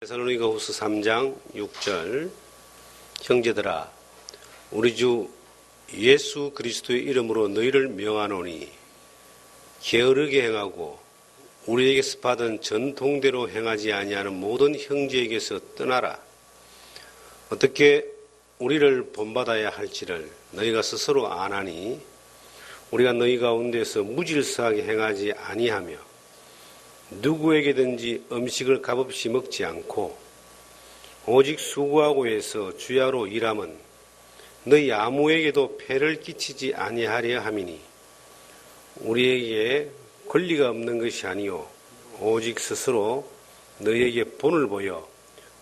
데살로니가후서 3장 6절 형제들아 우리 주 예수 그리스도의 이름으로 너희를 명하노니 게으르게 행하고 우리에게서 받은 전통대로 행하지 아니하는 모든 형제에게서 떠나라. 어떻게 우리를 본받아야 할지를 너희가 스스로 아나니 우리가 너희 가운데서 무질서하게 행하지 아니하며 누구에게든지 음식을 값없이 먹지 않고 오직 수고하고 해서 주야로 일함은 너희 아무에게도 폐를 끼치지 아니하려 함이니 우리에게 권리가 없는 것이 아니요 오직 스스로 너희에게 본을 보여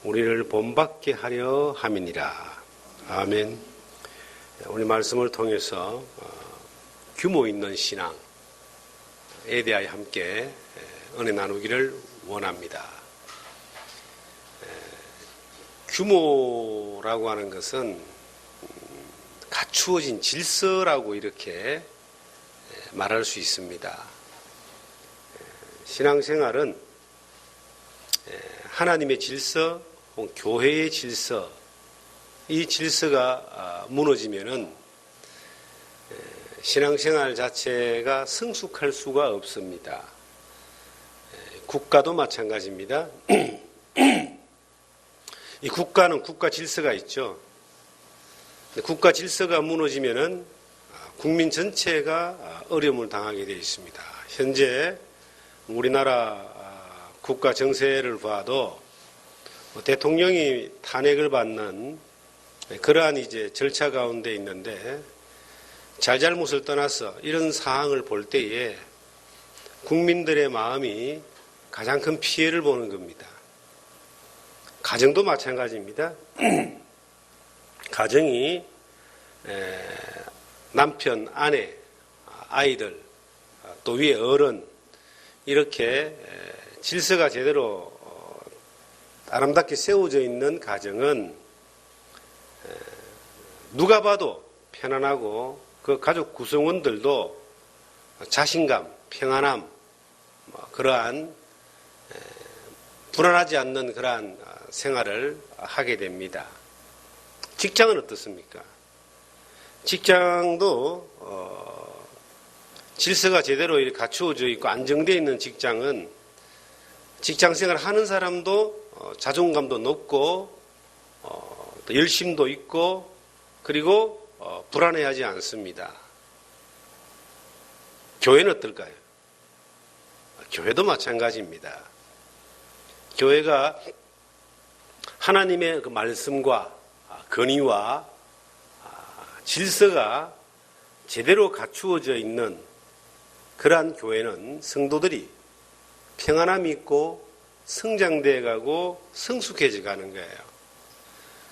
우리를 본받게 하려 함이니라. 아멘. 오늘 말씀을 통해서 규모 있는 신앙에 대하여 함께 은혜 나누기를 원합니다. 규모라고 하는 것은 갖추어진 질서라고 이렇게 말할 수 있습니다. 신앙생활은 하나님의 질서, 교회의 질서, 이 질서가 무너지면은 신앙생활 자체가 성숙할 수가 없습니다. 국가도 마찬가지입니다. 이 국가는 국가 질서가 있죠. 국가 질서가 무너지면은 국민 전체가 어려움을 당하게 되어 있습니다. 현재 우리나라 국가 정세를 봐도 대통령이 탄핵을 받는 그러한 이제 절차 가운데 있는데 잘잘못을 떠나서 이런 상황을 볼 때에 국민들의 마음이 가장 큰 피해를 보는 겁니다. 가정도 마찬가지입니다. 가정이 남편, 아내, 아이들, 또 위에 어른 이렇게 질서가 제대로 아름답게 세워져 있는 가정은 누가 봐도 편안하고 그 가족 구성원들도 자신감, 평안함, 그러한 불안하지 않는 그러한 생활을 하게 됩니다. 직장은 어떻습니까? 직장도 질서가 제대로 갖추어져 있고 안정되어 있는 직장은 직장 생활을 하는 사람도 자존감도 높고 또 열심도 있고 그리고 불안해하지 않습니다. 교회는 어떨까요? 교회도 마찬가지입니다. 교회가 하나님의 그 말씀과 권위와 질서가 제대로 갖추어져 있는 그러한 교회는 성도들이 평안함이 있고 성장되어 가고 성숙해져 가는 거예요.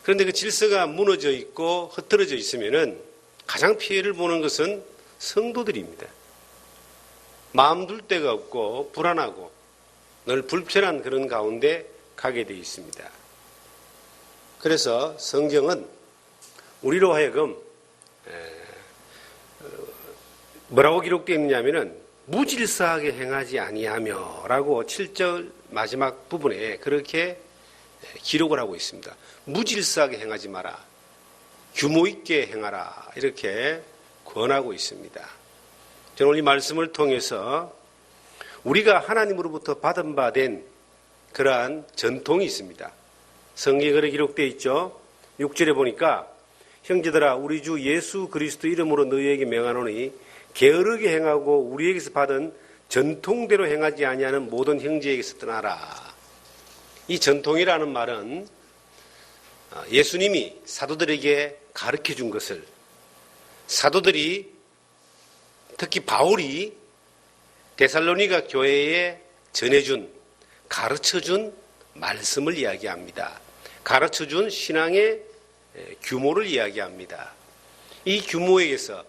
그런데 그 질서가 무너져 있고 흐트러져 있으면은 가장 피해를 보는 것은 성도들입니다. 마음 둘 데가 없고 불안하고 늘 불편한 그런 가운데 가게 되어 있습니다. 그래서 성경은 우리로 하여금 뭐라고 기록되어 있느냐면은 무질서하게 행하지 아니하며 라고 7절 마지막 부분에 그렇게 기록을 하고 있습니다. 무질서하게 행하지 마라. 규모 있게 행하라. 이렇게 권하고 있습니다. 저는 오늘 이 말씀을 통해서 우리가 하나님으로부터 받은 바 된 그러한 전통이 있습니다. 성경에 그렇게 기록되어 있죠. 6절에 보니까 형제들아 우리 주 예수 그리스도 이름으로 너희에게 명하노니 게으르게 행하고 우리에게서 받은 전통대로 행하지 아니하는 모든 형제에게서 떠나라. 이 전통이라는 말은 예수님이 사도들에게 가르쳐 준 것을 사도들이 특히 바울이 데살로니가 교회에 전해준 가르쳐준 말씀을 이야기합니다. 가르쳐준 신앙의 규모를 이야기합니다. 이 규모에게서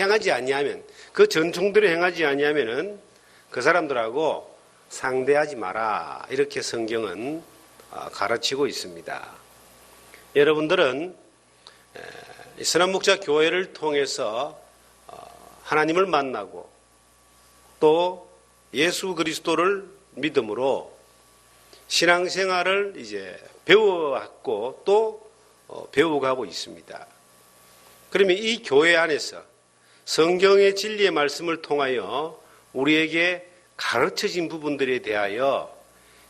행하지 아니하면 그 전통대로 행하지 아니하면은 그 사람들하고 상대하지 마라. 이렇게 성경은 가르치고 있습니다. 여러분들은 선한목자 교회를 통해서 하나님을 만나고 또 예수 그리스도를 믿음으로 신앙생활을 이제 배워왔고 또 배워가고 있습니다. 그러면 이 교회 안에서 성경의 진리의 말씀을 통하여 우리에게 가르쳐진 부분들에 대하여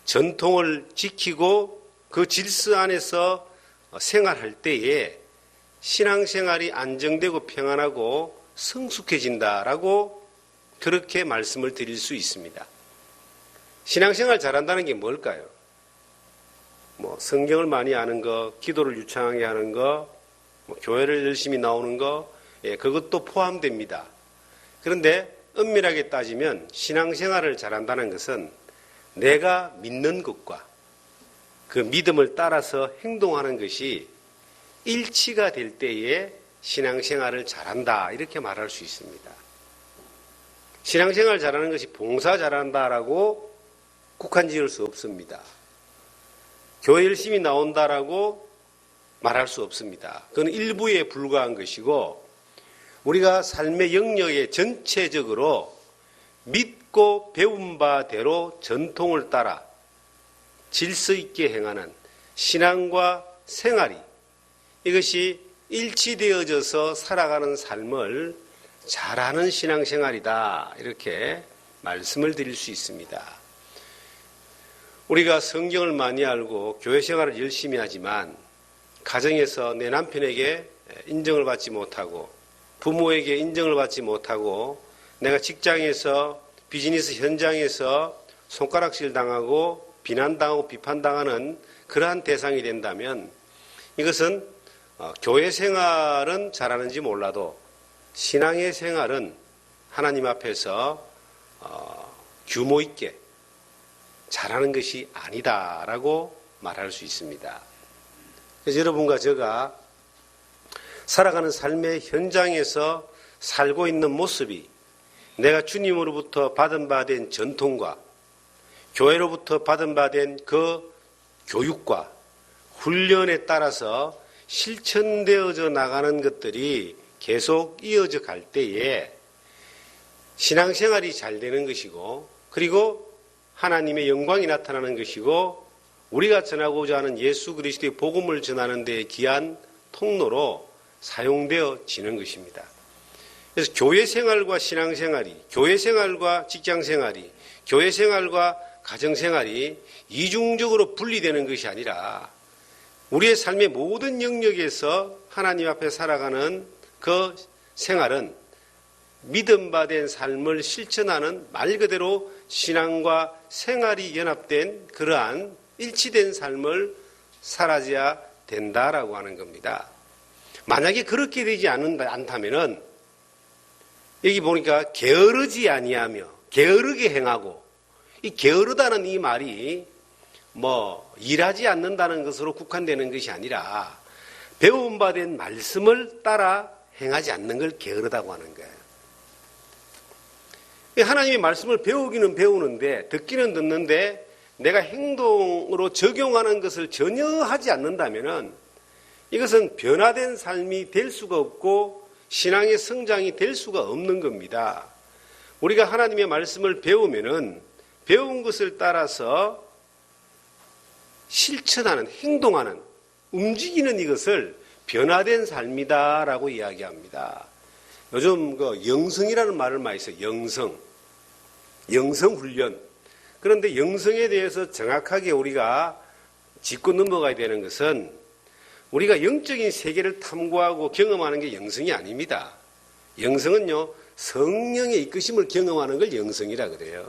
전통을 지키고 그 질서 안에서 생활할 때에 신앙생활이 안정되고 평안하고 성숙해진다라고 그렇게 말씀을 드릴 수 있습니다. 신앙생활 잘한다는 게 뭘까요? 성경을 많이 아는 거, 기도를 유창하게 하는 거, 교회를 열심히 나오는 거, 그것도 포함됩니다. 그런데 엄밀하게 따지면 신앙생활을 잘한다는 것은 내가 믿는 것과 그 믿음을 따라서 행동하는 것이 일치가 될 때에 신앙생활을 잘한다 이렇게 말할 수 있습니다. 신앙생활 잘하는 것이 봉사 잘한다라고 국한 지을 수 없습니다. 교회 열심히 나온다라고 말할 수 없습니다. 그건 일부에 불과한 것이고 우리가 삶의 영역에 전체적으로 믿고 배운 바대로 전통을 따라 질서 있게 행하는 신앙과 생활이 이것이 일치되어져서 살아가는 삶을 잘하는 신앙생활이다 이렇게 말씀을 드릴 수 있습니다. 우리가 성경을 많이 알고 교회 생활을 열심히 하지만 가정에서 내 남편에게 인정을 받지 못하고 부모에게 인정을 받지 못하고 내가 직장에서 비즈니스 현장에서 손가락질 당하고 비난당하고 비판당하는 그러한 대상이 된다면 이것은 교회 생활은 잘하는지 몰라도 신앙의 생활은 하나님 앞에서 규모 있게 잘하는 것이 아니다라고 말할 수 있습니다. 그래서 여러분과 제가 살아가는 삶의 현장에서 살고 있는 모습이 내가 주님으로부터 받은 바 된 전통과 교회로부터 받은 바 된 그 교육과 훈련에 따라서 실천되어져 나가는 것들이 계속 이어져 갈 때에 신앙생활이 잘 되는 것이고 그리고 하나님의 영광이 나타나는 것이고 우리가 전하고자 하는 예수 그리스도의 복음을 전하는 데에 귀한 통로로 사용되어지는 것입니다. 그래서 교회 생활과 신앙 생활이, 교회 생활과 직장 생활이, 교회 생활과 가정 생활이 이중적으로 분리되는 것이 아니라 우리의 삶의 모든 영역에서 하나님 앞에 살아가는 그 생활은 믿음 받은 삶을 실천하는 말 그대로 신앙과 생활이 연합된 그러한 일치된 삶을 살아야 된다라고 하는 겁니다. 만약에 그렇게 되지 않다면은 여기 보니까 게으르지 아니하며 게으르게 행하고 이 게으르다는 이 말이 일하지 않는다는 것으로 국한되는 것이 아니라 배운 바 된 말씀을 따라 행하지 않는 걸 게으르다고 하는 거예요. 하나님의 말씀을 배우기는 배우는데 듣기는 듣는데 내가 행동으로 적용하는 것을 전혀 하지 않는다면은 이것은 변화된 삶이 될 수가 없고 신앙의 성장이 될 수가 없는 겁니다. 우리가 하나님의 말씀을 배우면은 배운 것을 따라서 실천하는, 행동하는, 움직이는 이것을 변화된 삶이다라고 이야기합니다. 요즘 영성이라는 말을 많이 써요. 영성훈련. 그런데 영성에 대해서 정확하게 우리가 짚고 넘어가야 되는 것은 우리가 영적인 세계를 탐구하고 경험하는 게 영성이 아닙니다. 영성은요, 성령의 이끄심을 경험하는 걸 영성이라 그래요.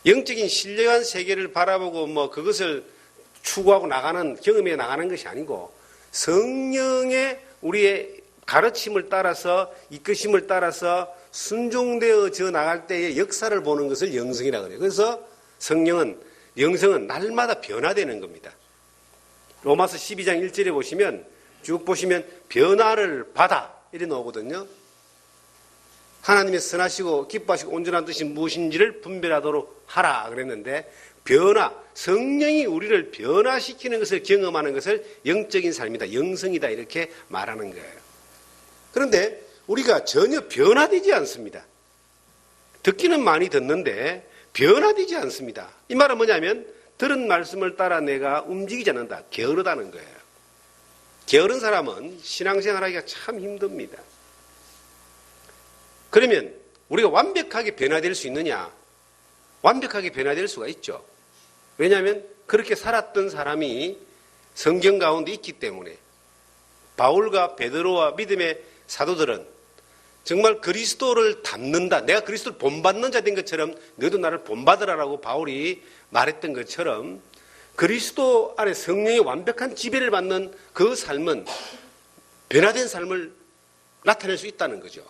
영적인 신령한 세계를 바라보고 그것을 추구하고 나가는, 경험해 나가는 것이 아니고 성령의 우리의 가르침을 따라서 이끄심을 따라서 순종되어져 나갈 때의 역사를 보는 것을 영성이라 그래요. 그래서 영성은 날마다 변화되는 겁니다. 로마서 12장 1절에 보시면 쭉 보시면 변화를 받아 이래 나오거든요. 하나님의 선하시고 기뻐하시고 온전한 뜻이 무엇인지를 분별하도록 하라 그랬는데 성령이 우리를 변화시키는 것을 경험하는 것을 영적인 삶이다, 영성이다 이렇게 말하는 거예요. 그런데 우리가 전혀 변화되지 않습니다. 듣기는 많이 듣는데 변화되지 않습니다. 이 말은 뭐냐면 들은 말씀을 따라 내가 움직이지 않는다. 게으르다는 거예요. 게으른 사람은 신앙생활하기가 참 힘듭니다. 그러면 우리가 완벽하게 변화될 수 있느냐? 완벽하게 변화될 수가 있죠. 왜냐하면 그렇게 살았던 사람이 성경 가운데 있기 때문에 바울과 베드로와 믿음의 사도들은 정말 그리스도를 닮는다. 내가 그리스도를 본받는 자 된 것처럼 너도 나를 본받으라라고 바울이 말했던 것처럼 그리스도 안에 성령의 완벽한 지배를 받는 그 삶은 변화된 삶을 나타낼 수 있다는 거죠.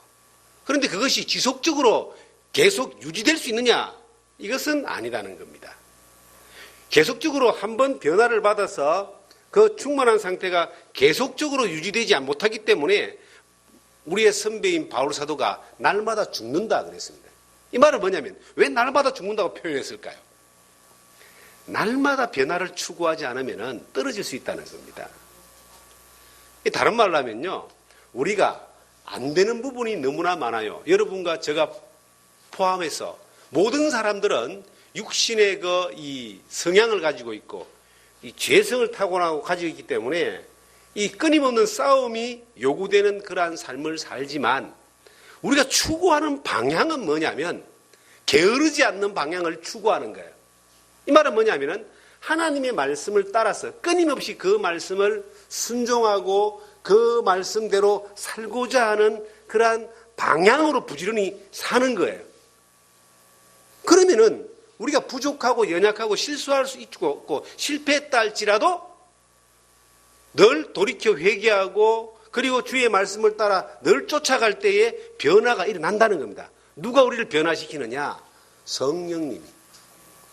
그런데 그것이 지속적으로 계속 유지될 수 있느냐? 이것은 아니다는 겁니다. 계속적으로 한번 변화를 받아서 그 충만한 상태가 계속적으로 유지되지 못하기 때문에 우리의 선배인 바울 사도가 날마다 죽는다 그랬습니다. 이 말은 뭐냐면 왜 날마다 죽는다고 표현했을까요? 날마다 변화를 추구하지 않으면 떨어질 수 있다는 겁니다. 다른 말로 하면요, 우리가 안 되는 부분이 너무나 많아요. 여러분과 제가 포함해서 모든 사람들은 육신의 이 성향을 가지고 있고 이 죄성을 타고나고 가지고 있기 때문에 이 끊임없는 싸움이 요구되는 그러한 삶을 살지만 우리가 추구하는 방향은 뭐냐면 게으르지 않는 방향을 추구하는 거예요. 이 말은 뭐냐면은 하나님의 말씀을 따라서 끊임없이 그 말씀을 순종하고 그 말씀대로 살고자 하는 그러한 방향으로 부지런히 사는 거예요. 그러면은 우리가 부족하고 연약하고 실수할 수 있고 실패했다 할지라도 늘 돌이켜 회개하고 그리고 주의 말씀을 따라 늘 쫓아갈 때에 변화가 일어난다는 겁니다. 누가 우리를 변화시키느냐? 성령님이.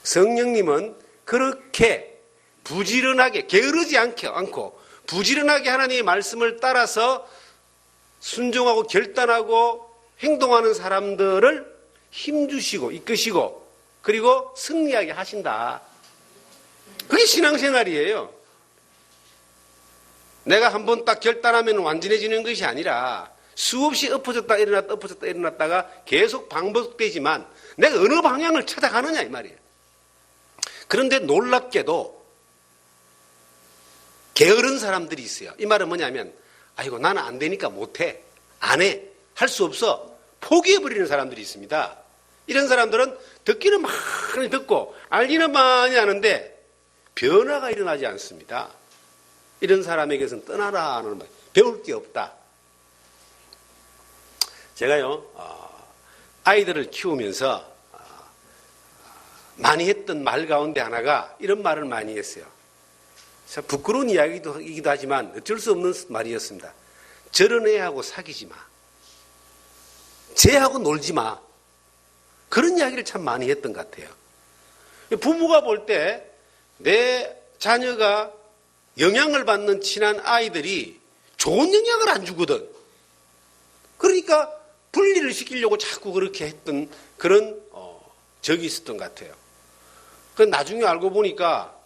성령님은 그렇게 부지런하게 게으르지 않고 부지런하게 하나님의 말씀을 따라서 순종하고 결단하고 행동하는 사람들을 힘주시고 이끄시고 그리고 승리하게 하신다. 그게 신앙생활이에요. 내가 한번 딱 결단하면 완전해지는 것이 아니라 수없이 엎어졌다 일어났다가 계속 반복되지만 내가 어느 방향을 찾아가느냐 이 말이에요. 그런데 놀랍게도 게으른 사람들이 있어요. 이 말은 뭐냐면 아이고 나는 안 되니까 못해. 안 해. 할 수 없어. 포기해버리는 사람들이 있습니다. 이런 사람들은 듣기는 많이 듣고 알기는 많이 아는데 변화가 일어나지 않습니다. 이런 사람에게서는 떠나라는 말. 배울 게 없다. 제가요 아이들을 키우면서 많이 했던 말 가운데 하나가 이런 말을 많이 했어요. 참 부끄러운 이야기이기도 하지만 어쩔 수 없는 말이었습니다. 저런 애하고 사귀지 마. 쟤하고 놀지 마. 그런 이야기를 참 많이 했던 것 같아요. 부모가 볼 때 내 자녀가 영향을 받는 친한 아이들이 좋은 영향을 안 주거든. 그러니까 분리를 시키려고 자꾸 그렇게 했던 그런 적이 있었던 것 같아요. 그 나중에 알고 보니까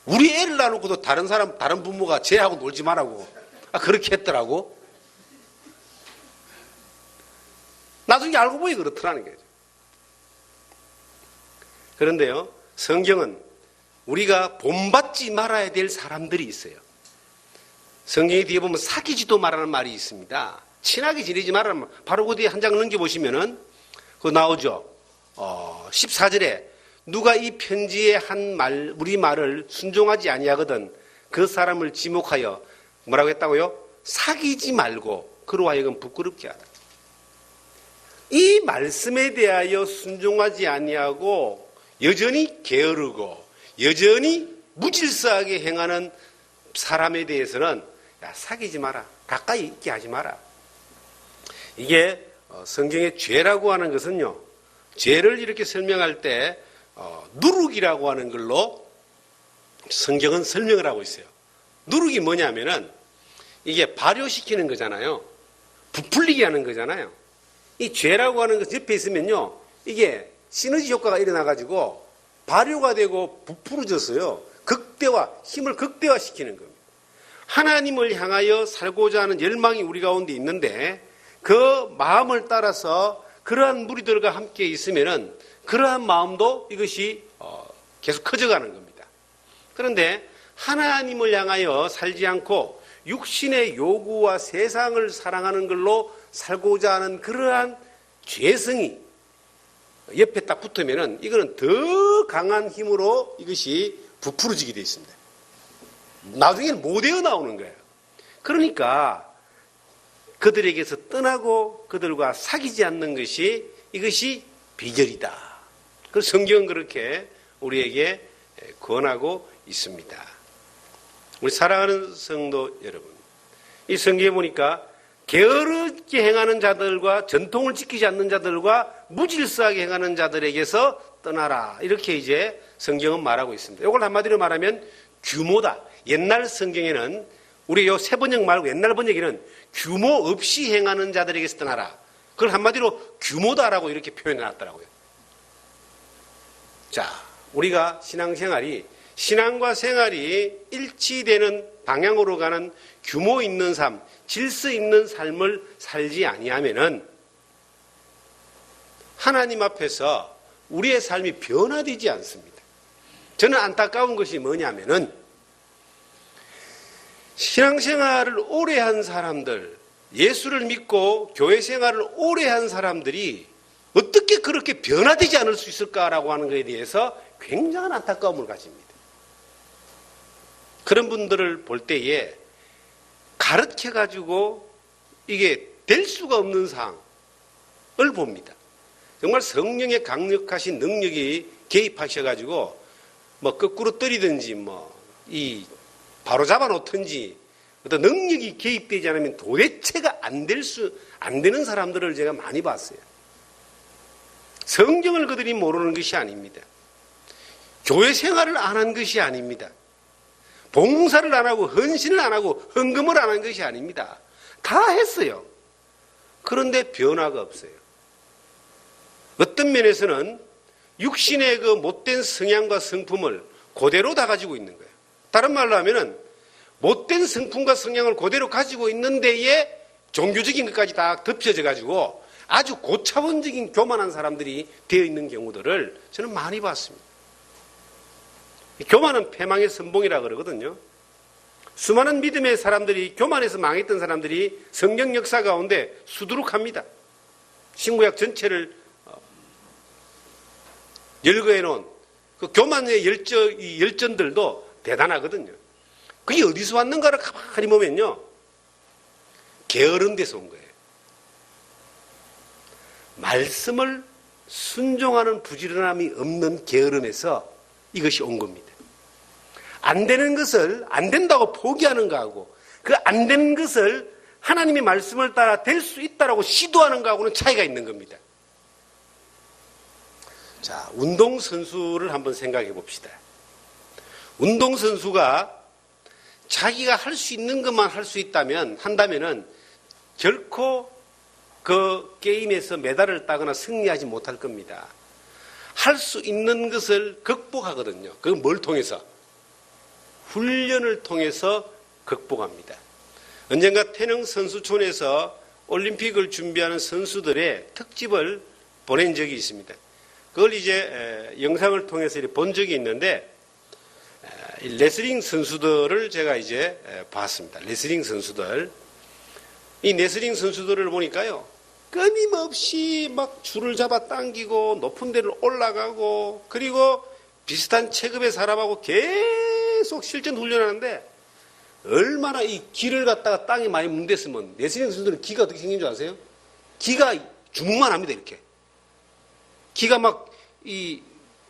우리 애를 놔놓고도 다른 부모가 쟤하고 놀지 말라고 그렇게 했더라고. 나중에 알고 보니 그렇더라는 거죠. 그런데요, 성경은 우리가 본받지 말아야 될 사람들이 있어요. 성경에 뒤에 보면 사귀지도 말라는 말이 있습니다. 친하게 지내지 말라는 말. 바로 그 뒤에 한 장 넘겨보시면은 그거 나오죠. 14절에 누가 이 편지에 한 말, 우리 말을 순종하지 아니하거든 그 사람을 지목하여 뭐라고 했다고요? 사귀지 말고 그로 하여금 부끄럽게 하다. 이 말씀에 대하여 순종하지 아니하고 여전히 게으르고 여전히 무질서하게 행하는 사람에 대해서는 야, 사귀지 마라. 가까이 있게 하지 마라. 이게 성경의 죄라고 하는 것은요. 죄를 이렇게 설명할 때 누룩이라고 하는 걸로 성경은 설명을 하고 있어요. 누룩이 뭐냐면은 이게 발효시키는 거잖아요. 부풀리게 하는 거잖아요. 이 죄라고 하는 것 옆에 있으면요. 이게 시너지 효과가 일어나가지고 발효가 되고 부풀어졌어요. 힘을 극대화시키는 겁니다. 하나님을 향하여 살고자 하는 열망이 우리 가운데 있는데 그 마음을 따라서 그러한 무리들과 함께 있으면은 그러한 마음도 이것이 계속 커져가는 겁니다. 그런데 하나님을 향하여 살지 않고 육신의 요구와 세상을 사랑하는 걸로 살고자 하는 그러한 죄성이 옆에 딱 붙으면은 이거는 더 강한 힘으로 이것이 부풀어지게 되어 있습니다. 나중에는 못 되어 나오는 거예요. 그러니까 그들에게서 떠나고 그들과 사귀지 않는 것이 이것이 비결이다. 그래서 성경은 그렇게 우리에게 권하고 있습니다. 우리 사랑하는 성도 여러분, 이 성경에 보니까 게으르게 행하는 자들과 전통을 지키지 않는 자들과 무질서하게 행하는 자들에게서 떠나라. 이렇게 이제 성경은 말하고 있습니다. 이걸 한마디로 말하면 규모다. 옛날 성경에는 우리 요 새 번역 말고 옛날 번역에는 규모 없이 행하는 자들에게서 떠나라. 그걸 한마디로 규모다라고 이렇게 표현해 놨더라고요. 자, 우리가 신앙생활이 신앙과 생활이 일치되는 방향으로 가는 규모 있는 삶, 질서 있는 삶을 살지 아니하면은 하나님 앞에서 우리의 삶이 변화되지 않습니다. 저는 안타까운 것이 뭐냐면은 신앙생활을 오래 한 사람들, 예수를 믿고 교회 생활을 오래 한 사람들이 어떻게 그렇게 변화되지 않을 수 있을까라고 하는 것에 대해서 굉장한 안타까움을 가집니다. 그런 분들을 볼 때에 가르쳐가지고 이게 될 수가 없는 상황을 봅니다. 정말 성령의 강력하신 능력이 개입하셔가지고 뭐 거꾸로 때리든지 바로 잡아 놓든지 어떤 능력이 개입되지 않으면 도대체가 안 되는 사람들을 제가 많이 봤어요. 성경을 그들이 모르는 것이 아닙니다. 교회 생활을 안 한 것이 아닙니다. 봉사를 안 하고 헌신을 안 하고 헌금을 안 한 것이 아닙니다. 다 했어요. 그런데 변화가 없어요. 어떤 면에서는 육신의 그 못된 성향과 성품을 그대로 다 가지고 있는 거예요. 다른 말로 하면은 못된 성품과 성향을 그대로 가지고 있는 데에 종교적인 것까지 다 덮여져 가지고 아주 고차원적인 교만한 사람들이 되어 있는 경우들을 저는 많이 봤습니다. 교만은 패망의 선봉이라 그러거든요. 수많은 믿음의 사람들이 교만해서 망했던 사람들이 성경 역사 가운데 수두룩합니다. 신구약 전체를 열거해 놓은 그 교만의 열전들도 대단하거든요. 그게 어디서 왔는가를 가만히 보면요, 게으른 데서 온 거예요. 말씀을 순종하는 부지런함이 없는 게으름에서 이것이 온 겁니다. 안 되는 것을 안 된다고 포기하는 거하고 그 안 되는 것을 하나님의 말씀을 따라 될 수 있다라고 시도하는 거하고는 차이가 있는 겁니다. 자, 운동선수를 한번 생각해 봅시다. 운동선수가 자기가 할 수 있는 것만 할 수 한다면은 결코 그 게임에서 메달을 따거나 승리하지 못할 겁니다. 할 수 있는 것을 극복하거든요. 그건 뭘 통해서? 훈련을 통해서 극복합니다. 언젠가 태릉 선수촌에서 올림픽을 준비하는 선수들의 특집을 보낸 적이 있습니다. 그걸 이제 영상을 통해서 본 적이 있는데, 레슬링 선수들을 제가 이제 봤습니다. 레슬링 선수들. 이 레슬링 선수들을 보니까요, 끊임없이 막 줄을 잡아 당기고 높은 데를 올라가고 그리고 비슷한 체급의 사람하고 계속 실전 훈련하는데, 얼마나 이 기를 갖다가 땅에 많이 뭉댔으면 레슬링 선수들은 기가 어떻게 생긴 줄 아세요? 기가 주먹만 합니다. 이렇게 기가 막 이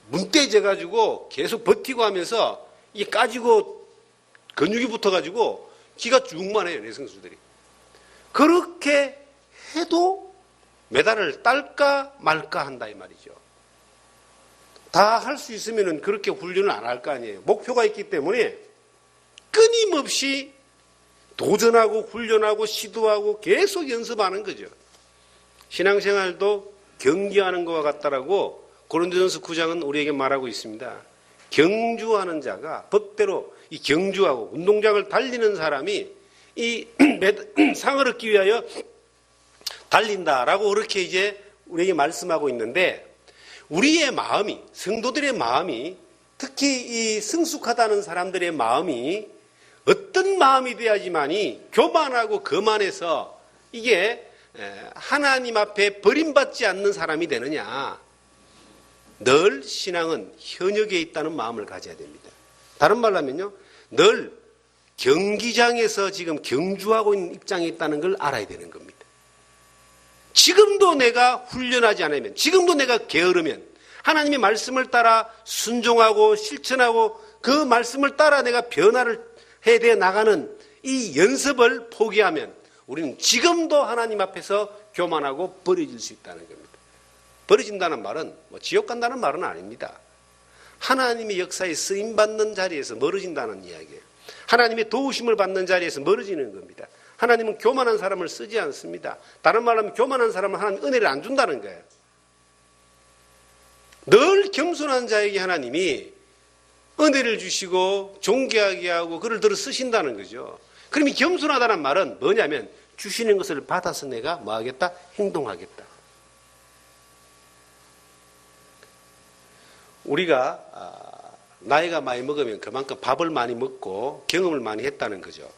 뭉대져 가지고 계속 버티고 하면서 이게 까지고 근육이 붙어 가지고 기가 주먹만 해요. 레슬링 선수들이. 그렇게 해도 메달을 딸까 말까 한다 이 말이죠. 다 할 수 있으면은 그렇게 훈련을 안 할 거 아니에요. 목표가 있기 때문에 끊임없이 도전하고 훈련하고 시도하고 계속 연습하는 거죠. 신앙생활도 경기하는 것과 같다라고 고린도전서 9장은 우리에게 말하고 있습니다. 경주하는 자가 법대로 이 경주하고 운동장을 달리는 사람이 이 상을 얻기 위하여 달린다라고 그렇게 이제 우리에게 말씀하고 있는데, 우리의 마음이, 성도들의 마음이 특히 이 성숙하다는 사람들의 마음이 어떤 마음이 돼야지만이 교만하고 거만해서 이게 하나님 앞에 버림받지 않는 사람이 되느냐. 늘 신앙은 현역에 있다는 마음을 가져야 됩니다. 다른 말로 하면요, 늘 경기장에서 지금 경주하고 있는 입장에 있다는 걸 알아야 되는 겁니다. 지금도 내가 훈련하지 않으면, 지금도 내가 게으르면, 하나님의 말씀을 따라 순종하고 실천하고 그 말씀을 따라 내가 변화를 해야 나가는 이 연습을 포기하면 우리는 지금도 하나님 앞에서 교만하고 버려질 수 있다는 겁니다. 버려진다는 말은 지옥 간다는 말은 아닙니다. 하나님의 역사에 쓰임받는 자리에서 멀어진다는 이야기예요. 하나님의 도우심을 받는 자리에서 멀어지는 겁니다. 하나님은 교만한 사람을 쓰지 않습니다. 다른 말로 하면 교만한 사람은 하나님 은혜를 안 준다는 거예요. 늘 겸손한 자에게 하나님이 은혜를 주시고 존귀하게 하고 그를 들어 쓰신다는 거죠. 그럼 이 겸손하다는 말은 뭐냐면 주시는 것을 받아서 내가 뭐 하겠다? 행동하겠다. 우리가 나이가 많이 먹으면 그만큼 밥을 많이 먹고 경험을 많이 했다는 거죠.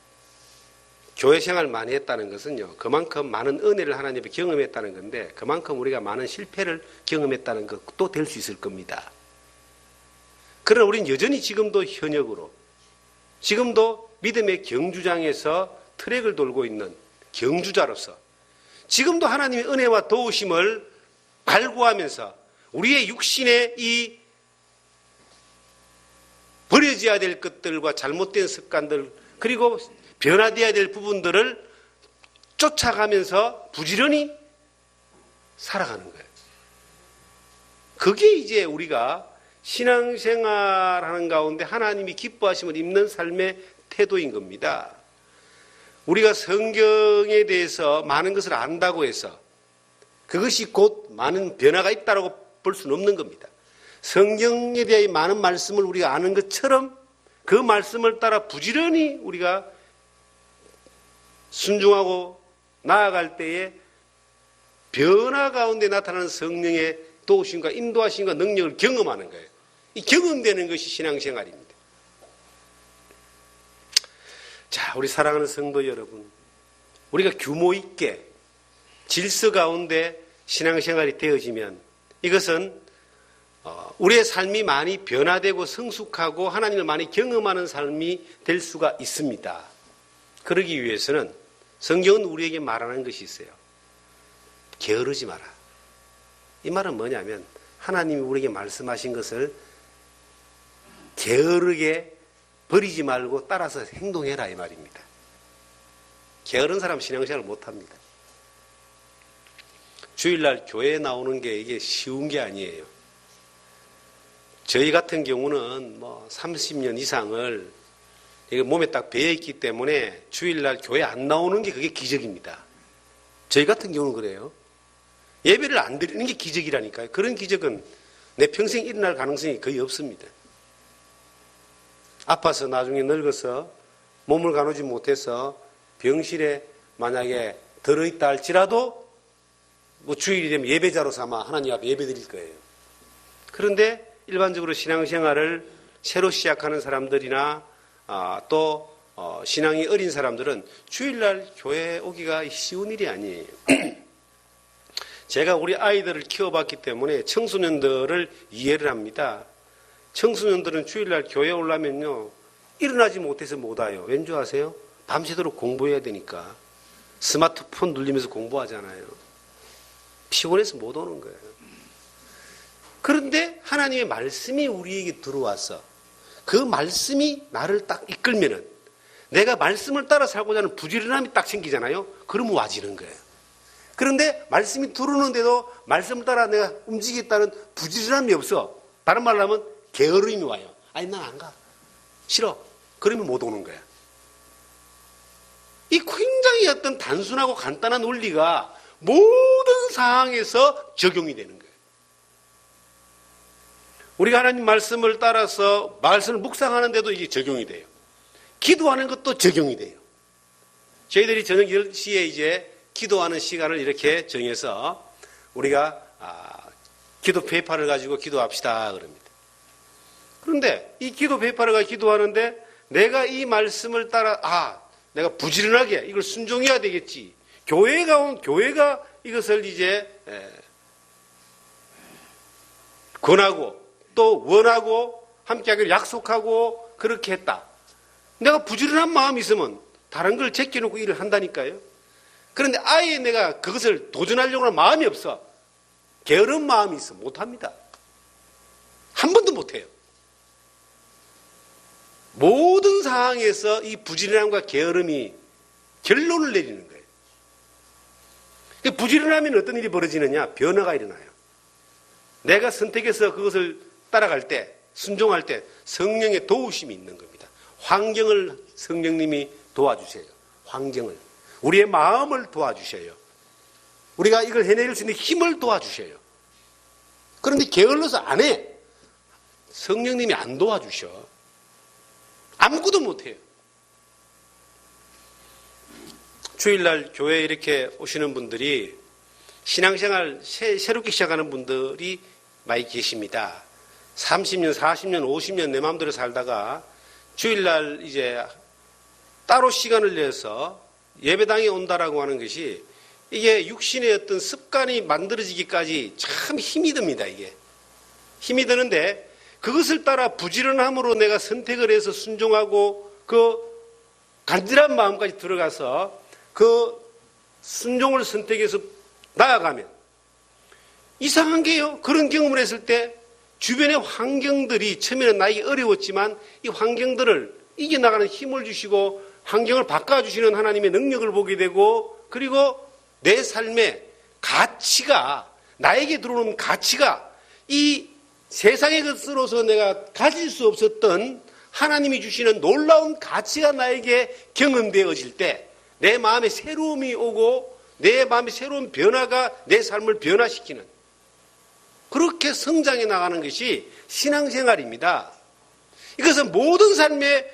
교회 생활을 많이 했다는 것은요, 그만큼 많은 은혜를 하나님께 경험했다는 건데 그만큼 우리가 많은 실패를 경험했다는 것도 될 수 있을 겁니다. 그러나 우리는 여전히 지금도 현역으로, 지금도 믿음의 경주장에서 트랙을 돌고 있는 경주자로서 지금도 하나님의 은혜와 도우심을 갈구하면서 우리의 육신의 이 버려져야 될 것들과 잘못된 습관들 그리고 변화되어야 될 부분들을 쫓아가면서 부지런히 살아가는 거예요. 그게 이제 우리가 신앙생활하는 가운데 하나님이 기뻐하심을 입는 삶의 태도인 겁니다. 우리가 성경에 대해서 많은 것을 안다고 해서 그것이 곧 많은 변화가 있다고 볼 수는 없는 겁니다. 성경에 대해 많은 말씀을 우리가 아는 것처럼 그 말씀을 따라 부지런히 우리가 순종하고 나아갈 때에 변화 가운데 나타나는 성령의 도우심과 인도하심과 능력을 경험하는 거예요. 이 경험되는 것이 신앙생활입니다. 자, 우리 사랑하는 성도 여러분, 우리가 규모 있게 질서 가운데 신앙생활이 되어지면 이것은 우리의 삶이 많이 변화되고 성숙하고 하나님을 많이 경험하는 삶이 될 수가 있습니다. 그러기 위해서는 성경은 우리에게 말하는 것이 있어요. 게으르지 마라. 이 말은 뭐냐면 하나님이 우리에게 말씀하신 것을 게으르게 버리지 말고 따라서 행동해라 이 말입니다. 게으른 사람 신앙생활을 못합니다. 주일날 교회에 나오는 게 이게 쉬운 게 아니에요. 저희 같은 경우는 30년 이상을 몸에 딱 배어있기 때문에 주일날 교회 안 나오는 게 그게 기적입니다. 저희 같은 경우는 그래요. 예배를 안 드리는 게 기적이라니까요. 그런 기적은 내 평생 일어날 가능성이 거의 없습니다. 아파서 나중에 늙어서 몸을 가누지 못해서 병실에 만약에 들어있다 할지라도 주일이 되면 예배자로 삼아 하나님 앞에 예배 드릴 거예요. 그런데 일반적으로 신앙생활을 새로 시작하는 사람들이나 또 신앙이 어린 사람들은 주일날 교회에 오기가 쉬운 일이 아니에요. 제가 우리 아이들을 키워봤기 때문에 청소년들을 이해를 합니다. 청소년들은 주일날 교회에 오려면요 일어나지 못해서 못 와요. 왠 줄 아세요? 밤새도록 공부해야 되니까. 스마트폰 눌리면서 공부하잖아요. 피곤해서 못 오는 거예요. 그런데 하나님의 말씀이 우리에게 들어와서 그 말씀이 나를 딱 이끌면은 내가 말씀을 따라 살고자 하는 부지런함이 딱 생기잖아요. 그러면 와지는 거예요. 그런데 말씀이 들어오는데도 말씀을 따라 내가 움직이겠다는 부지런함이 없어. 다른 말로 하면 게으름이 와요. 아니 난 안 가. 싫어. 그러면 못 오는 거야. 이 굉장히 어떤 단순하고 간단한 원리가 모든 상황에서 적용이 되는 거예요. 우리가 하나님 말씀을 따라서 말씀을 묵상하는데도 이게 적용이 돼요. 기도하는 것도 적용이 돼요. 저희들이 저녁 10시에 이제 기도하는 시간을 이렇게 정해서 우리가 기도 페이퍼를 가지고 기도합시다 그럽니다. 그런데 이 기도 배파르가 기도하는데 내가 이 말씀을 따라 내가 부지런하게 이걸 순종해야 되겠지. 교회가 이것을 이제 권하고 또 원하고 함께하기를 약속하고 그렇게 했다. 내가 부지런한 마음이 있으면 다른 걸 제껴놓고 일을 한다니까요. 그런데 아예 내가 그것을 도전하려고 하는 마음이 없어. 게으른 마음이 있어 못합니다. 한 번도 못해요. 모든 상황에서 이 부지런함과 게으름이 결론을 내리는 거예요. 부지런하면 어떤 일이 벌어지느냐? 변화가 일어나요. 내가 선택해서 그것을 따라갈 때, 순종할 때 성령의 도우심이 있는 겁니다. 환경을 성령님이 도와주세요. 환경을. 우리의 마음을 도와주셔요. 우리가 이걸 해낼 수 있는 힘을 도와주셔요. 그런데 게을러서 안 해. 성령님이 안 도와주셔. 아무것도 못해요. 주일날 교회에 이렇게 오시는 분들이 신앙생활 새롭게 시작하는 분들이 많이 계십니다. 30년, 40년, 50년 내 마음대로 살다가 주일날 이제 따로 시간을 내서 예배당에 온다라고 하는 것이 이게 육신의 어떤 습관이 만들어지기까지 참 힘이 듭니다. 이게 힘이 드는데 그것을 따라 부지런함으로 내가 선택을 해서 순종하고 그 간절한 마음까지 들어가서 그 순종을 선택해서 나아가면 이상한 게요. 그런 경험을 했을 때 주변의 환경들이 처음에는 나에게 어려웠지만 이 환경들을 이겨나가는 힘을 주시고 환경을 바꿔주시는 하나님의 능력을 보게 되고 그리고 내 삶의 가치가 나에게 들어오는 가치가 이 세상의 것으로서 내가 가질 수 없었던 하나님이 주시는 놀라운 가치가 나에게 경험되어질 때 내 마음에 새로움이 오고 내 마음에 새로운 변화가 내 삶을 변화시키는 그렇게 성장해 나가는 것이 신앙생활입니다. 이것은 모든 삶에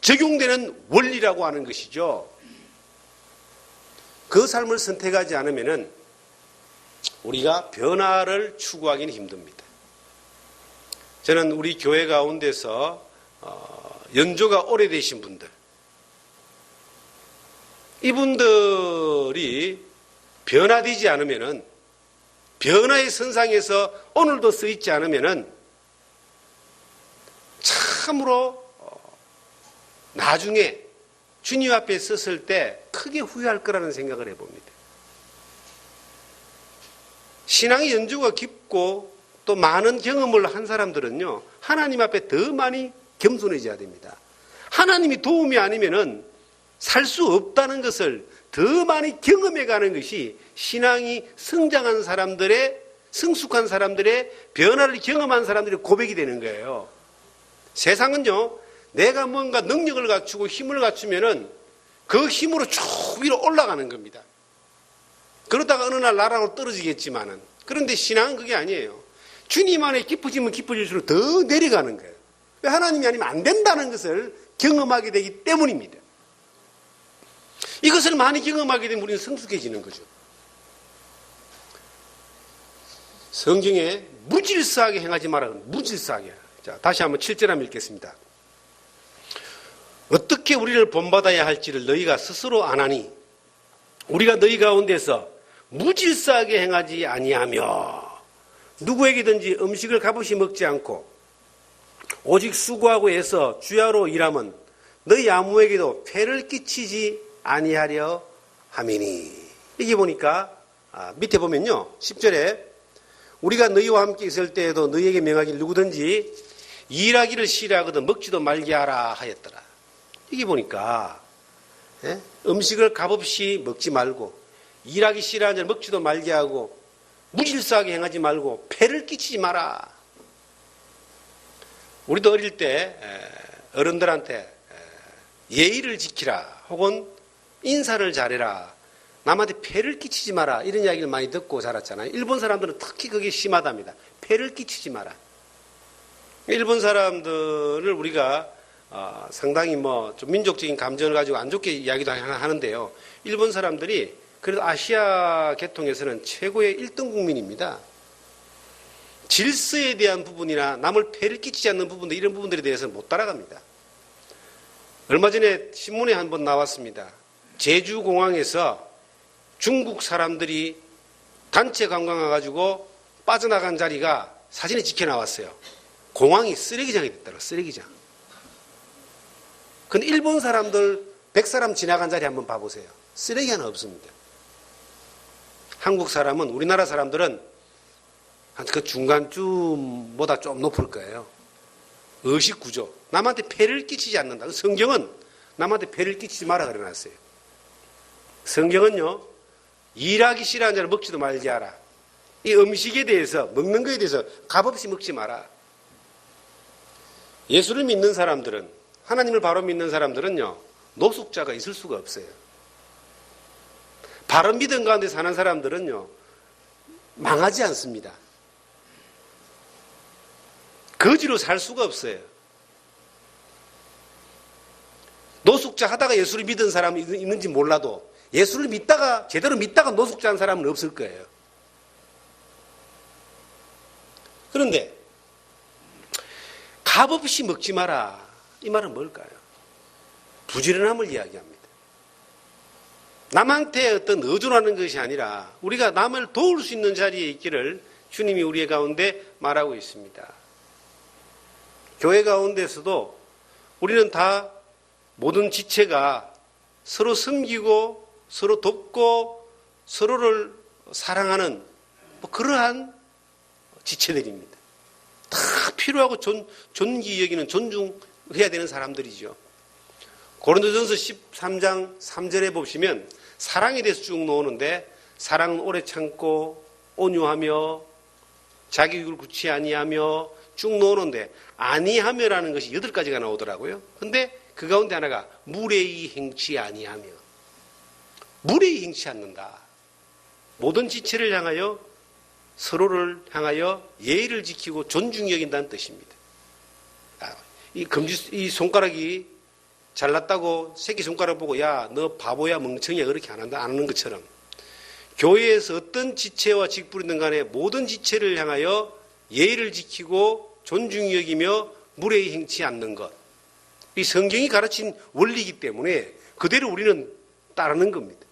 적용되는 원리라고 하는 것이죠. 그 삶을 선택하지 않으면 우리가 변화를 추구하기는 힘듭니다. 저는 우리 교회 가운데서 연조가 오래되신 분들 이분들이 변화되지 않으면 변화의 선상에서 오늘도 서 있지 않으면 참으로 나중에 주님 앞에 섰을 때 크게 후회할 거라는 생각을 해봅니다. 신앙의 연주가 깊고 또 많은 경험을 한 사람들은요 하나님 앞에 더 많이 겸손해져야 됩니다. 하나님이 도움이 아니면은 살 수 없다는 것을 더 많이 경험해가는 것이 신앙이 성장한 사람들의 성숙한 사람들의 변화를 경험한 사람들의 고백이 되는 거예요. 세상은요 내가 뭔가 능력을 갖추고 힘을 갖추면은 그 힘으로 쭉 위로 올라가는 겁니다. 그러다가 어느 날 나락으로 떨어지겠지만은 그런데 신앙은 그게 아니에요. 주님 안에 깊어지면 깊어질수록 더 내려가는 거예요. 왜 하나님이 아니면 안 된다는 것을 경험하게 되기 때문입니다. 이것을 많이 경험하게 되면 우리는 성숙해지는 거죠. 성경에 무질서하게 행하지 마라. 무질서하게. 자, 다시 한번 7절 한번 읽겠습니다. 어떻게 우리를 본받아야 할지를 너희가 스스로 아나니 우리가 너희 가운데서 무질서하게 행하지 아니하며 누구에게든지 음식을 값없이 먹지 않고 오직 수고하고 애써 주야로 일하면 너희 아무에게도 폐를 끼치지 아니하려 함이니. 여기 보니까 밑에 보면요 10절에 우리가 너희와 함께 있을 때에도 너희에게 명하길 누구든지 일하기를 싫어하거든 먹지도 말게 하라 하였더라. 여기 보니까 음식을 값없이 먹지 말고 일하기 싫어하는 자를 먹지도 말게 하고 무질서하게 행하지 말고 폐를 끼치지 마라. 우리도 어릴 때 어른들한테 예의를 지키라 혹은 인사를 잘해라. 남한테 폐를 끼치지 마라. 이런 이야기를 많이 듣고 자랐잖아요. 일본 사람들은 특히 그게 심하답니다. 폐를 끼치지 마라. 일본 사람들을 우리가 상당히 좀 민족적인 감정을 가지고 안 좋게 이야기도 하는데요. 일본 사람들이 그래도 아시아 계통에서는 최고의 1등 국민입니다. 질서에 대한 부분이나 남을 폐를 끼치지 않는 부분들, 이런 부분들에 대해서는 못 따라갑니다. 얼마 전에 신문에 한번 나왔습니다. 제주공항에서 중국 사람들이 단체 관광 와가지고 빠져나간 자리가 사진에 찍혀 나왔어요. 공항이 쓰레기장이 됐더라고요. 쓰레기장. 근데 일본 사람들 100사람 지나간 자리 한번 봐보세요. 쓰레기 하나 없습니다. 한국 사람은, 우리나라 사람들은 한 그 중간쯤보다 좀 높을 거예요. 의식 구조. 남한테 폐를 끼치지 않는다. 성경은 남한테 폐를 끼치지 마라 그래놨어요. 성경은요, 일하기 싫어하는 자를 먹지도 말지 하라. 이 음식에 대해서, 먹는 거에 대해서 값없이 먹지 마라. 예수를 믿는 사람들은, 하나님을 바로 믿는 사람들은요, 노숙자가 있을 수가 없어요. 바른 믿음 가운데 사는 사람들은요, 망하지 않습니다. 거지로 살 수가 없어요. 노숙자 하다가 예수를 믿은 사람이 있는지 몰라도 예수를 믿다가, 제대로 믿다가 노숙자 한 사람은 없을 거예요. 그런데 값없이 먹지 마라. 이 말은 뭘까요? 부지런함을 이야기합니다. 남한테 어떤 의존하는 것이 아니라 우리가 남을 도울 수 있는 자리에 있기를 주님이 우리의 가운데 말하고 있습니다. 교회 가운데서도 우리는 다 모든 지체가 서로 섬기고 서로 돕고 서로를 사랑하는 그러한 지체들입니다. 다 필요하고 존귀 여기는, 존중해야 되는 사람들이죠. 고린도전서 13장 3절에 보시면 사랑에 대해서 쭉 나오는데, 사랑은 오래 참고 온유하며 자기 육을 굳이 아니하며 쭉 나오는데, 아니하며라는 것이 8가지가 나오더라고요. 근데 그 가운데 하나가 무례히 행치 아니하며, 무례히 행치 않는다. 모든 지체를 향하여, 서로를 향하여 예의를 지키고 존중히 여긴다는 뜻입니다. 이 손가락이 잘났다고 새끼손가락 보고 야, 너 바보야, 멍청이야, 그렇게 안 하는 것처럼 교회에서 어떤 지체와 직분이든 간에 모든 지체를 향하여 예의를 지키고 존중히 여기며 무례히 행치 않는 것. 이 성경이 가르친 원리이기 때문에 그대로 우리는 따르는 겁니다.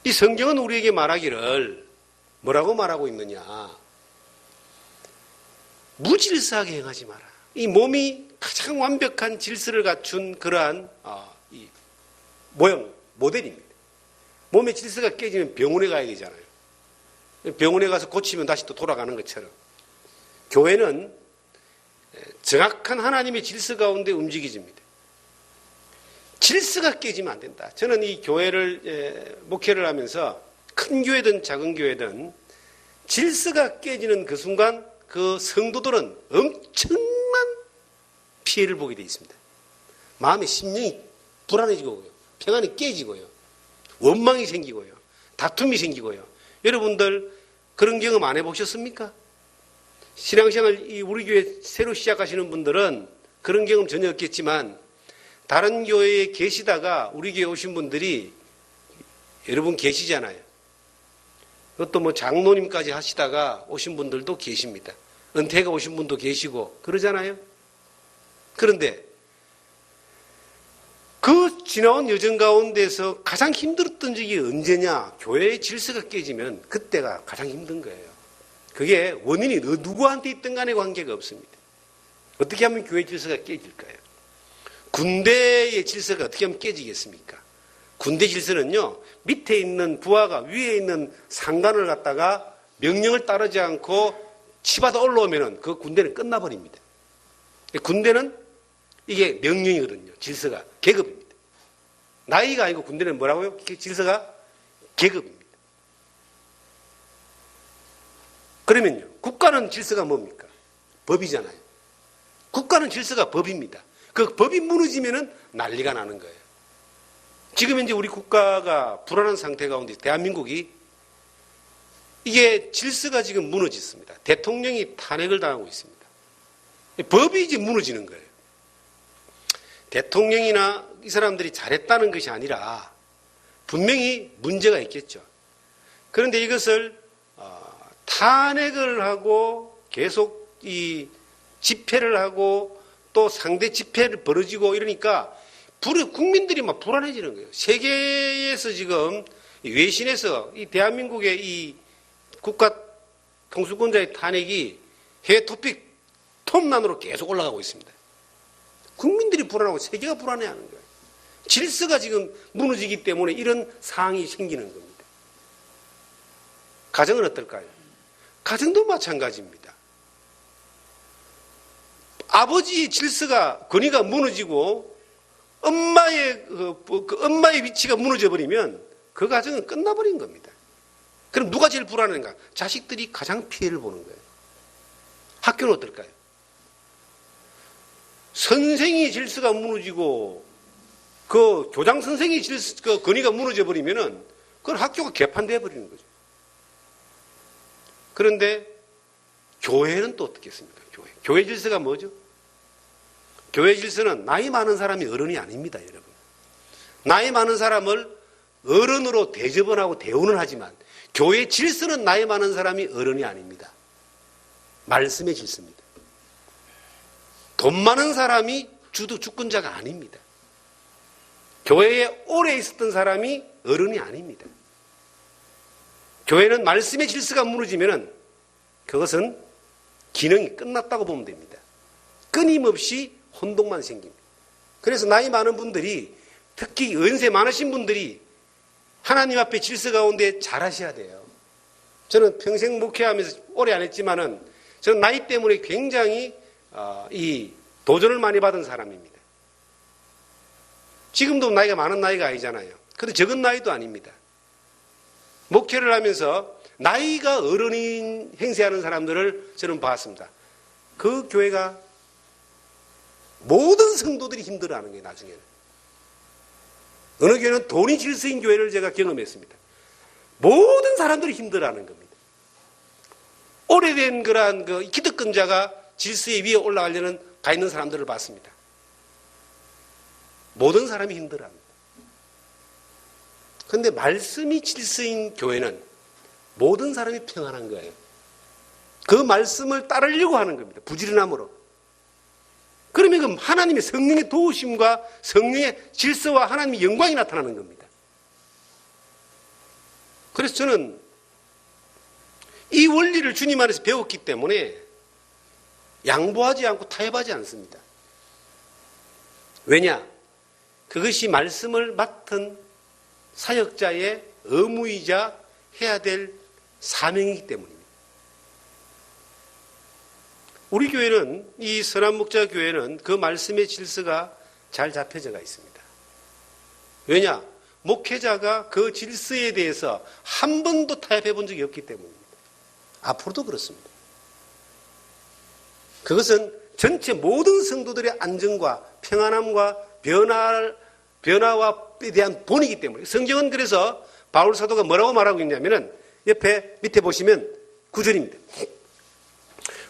이 성경은 우리에게 말하기를 뭐라고 말하고 있느냐? 무질서하게 행하지 마라. 이 몸이 가장 완벽한 질서를 갖춘 그러한 이 모형, 모델입니다. 몸의 질서가 깨지면 병원에 가야 되잖아요. 병원에 가서 고치면 다시 또 돌아가는 것처럼 교회는 정확한 하나님의 질서 가운데 움직여집니다. 질서가 깨지면 안 된다. 저는 이 교회를 목회를 하면서 큰 교회든 작은 교회든 질서가 깨지는 그 순간 그 성도들은 엄청난 피해를 보게 되어 있습니다. 마음의 심령이 불안해지고요. 평안이 깨지고요. 원망이 생기고요. 다툼이 생기고요. 여러분들 그런 경험 안 해보셨습니까? 신앙생활 우리 교회 새로 시작하시는 분들은 그런 경험 전혀 없겠지만 다른 교회에 계시다가 우리 교회 오신 분들이 여러분 계시잖아요. 그것도 뭐 장로님까지 하시다가 오신 분들도 계십니다. 은퇴가 오신 분도 계시고 그러잖아요. 그런데 그 지나온 여정 가운데서 가장 힘들었던 적이 언제냐? 교회의 질서가 깨지면 그때가 가장 힘든 거예요. 그게 원인이 누구한테 있든 간에 관계가 없습니다. 어떻게 하면 교회 질서가 깨질까요? 군대의 질서가 어떻게 하면 깨지겠습니까? 군대 질서는요, 밑에 있는 부하가 위에 있는 상관을 갖다가 명령을 따르지 않고 치받아 올라오면은 그 군대는 끝나버립니다. 군대는 이게 명령이거든요. 질서가. 계급입니다. 나이가 아니고 군대는 뭐라고요? 질서가 계급입니다. 그러면요, 국가는 질서가 뭡니까? 법이잖아요. 국가는 질서가 법입니다. 그 법이 무너지면은 난리가 나는 거예요. 지금 이제 우리 국가가 불안한 상태 가운데 대한민국이 이게 질서가 지금 무너졌습니다. 대통령이 탄핵을 당하고 있습니다. 법이 이제 무너지는 거예요. 대통령이나 이 사람들이 잘했다는 것이 아니라 분명히 문제가 있겠죠. 그런데 이것을 다 탄핵을 하고 계속 이 집회를 하고 또 상대 집회를 벌어지고 이러니까 국민들이 막 불안해지는 거예요. 세계에서 지금 외신에서 이 대한민국의 이 국가 통수권자의 탄핵이 해외 토픽 톱난으로 계속 올라가고 있습니다. 국민들이 불안하고 세계가 불안해하는 거예요. 질서가 지금 무너지기 때문에 이런 상황이 생기는 겁니다. 가정은 어떨까요? 가정도 마찬가지입니다. 아버지의 질서가 권위가 무너지고 엄마의 엄마의 위치가 무너져 버리면 그 가정은 끝나버린 겁니다. 그럼 누가 제일 불안한가? 자식들이 가장 피해를 보는 거예요. 학교는 어떨까요? 선생의 질서가 무너지고 그 교장 선생의 그 권위가 무너져 버리면은 그건 학교가 개판돼 버리는 거죠. 그런데 교회는 또 어떻겠습니까? 교회 질서가 뭐죠? 교회 질서는 나이 많은 사람이 어른이 아닙니다, 여러분. 나이 많은 사람을 어른으로 대접은 하고 대우는 하지만 교회 질서는 나이 많은 사람이 어른이 아닙니다. 말씀의 질서입니다. 돈 많은 사람이 주권자가 아닙니다. 교회에 오래 있었던 사람이 어른이 아닙니다. 교회는 말씀의 질서가 무너지면 그것은 기능이 끝났다고 보면 됩니다. 끊임없이 혼동만 생깁니다. 그래서 나이 많은 분들이 특히 연세 많으신 분들이 하나님 앞에 질서 가운데 잘하셔야 돼요. 저는 평생 목회하면서 오래 안 했지만은 저는 나이 때문에 굉장히 이 도전을 많이 받은 사람입니다. 지금도 나이가 많은 나이가 아니잖아요. 그런데 적은 나이도 아닙니다. 목회를 하면서 나이가 어른인 행세하는 사람들을 저는 봤습니다. 그 교회가 모든 성도들이 힘들어하는 거예요, 나중에는. 어느 교회는 돈이 질서인 교회를 제가 경험했습니다. 모든 사람들이 힘들어하는 겁니다. 오래된 그러한 기득권자가 질서의 위에 올라가려는 가 있는 사람들을 봤습니다. 모든 사람이 힘들어합니다. 그런데 말씀이 질서인 교회는 모든 사람이 평안한 거예요. 그 말씀을 따르려고 하는 겁니다. 부지런함으로. 그러면 그 하나님의 성령의 도우심과 성령의 질서와 하나님의 영광이 나타나는 겁니다. 그래서 저는 이 원리를 주님 안에서 배웠기 때문에 양보하지 않고 타협하지 않습니다. 왜냐? 그것이 말씀을 맡은 사역자의 의무이자 해야 될 사명이기 때문입니다. 우리 교회는, 이 선한목자교회는 그 말씀의 질서가 잘 잡혀져 있습니다. 왜냐? 목회자가 그 질서에 대해서 한 번도 타협해 본 적이 없기 때문입니다. 앞으로도 그렇습니다. 그것은 전체 모든 성도들의 안정과 평안함과 변화에 대한 본이기 때문에, 성경은 그래서 바울 사도가 뭐라고 말하고 있냐면은 옆에 밑에 보시면 9절입니다.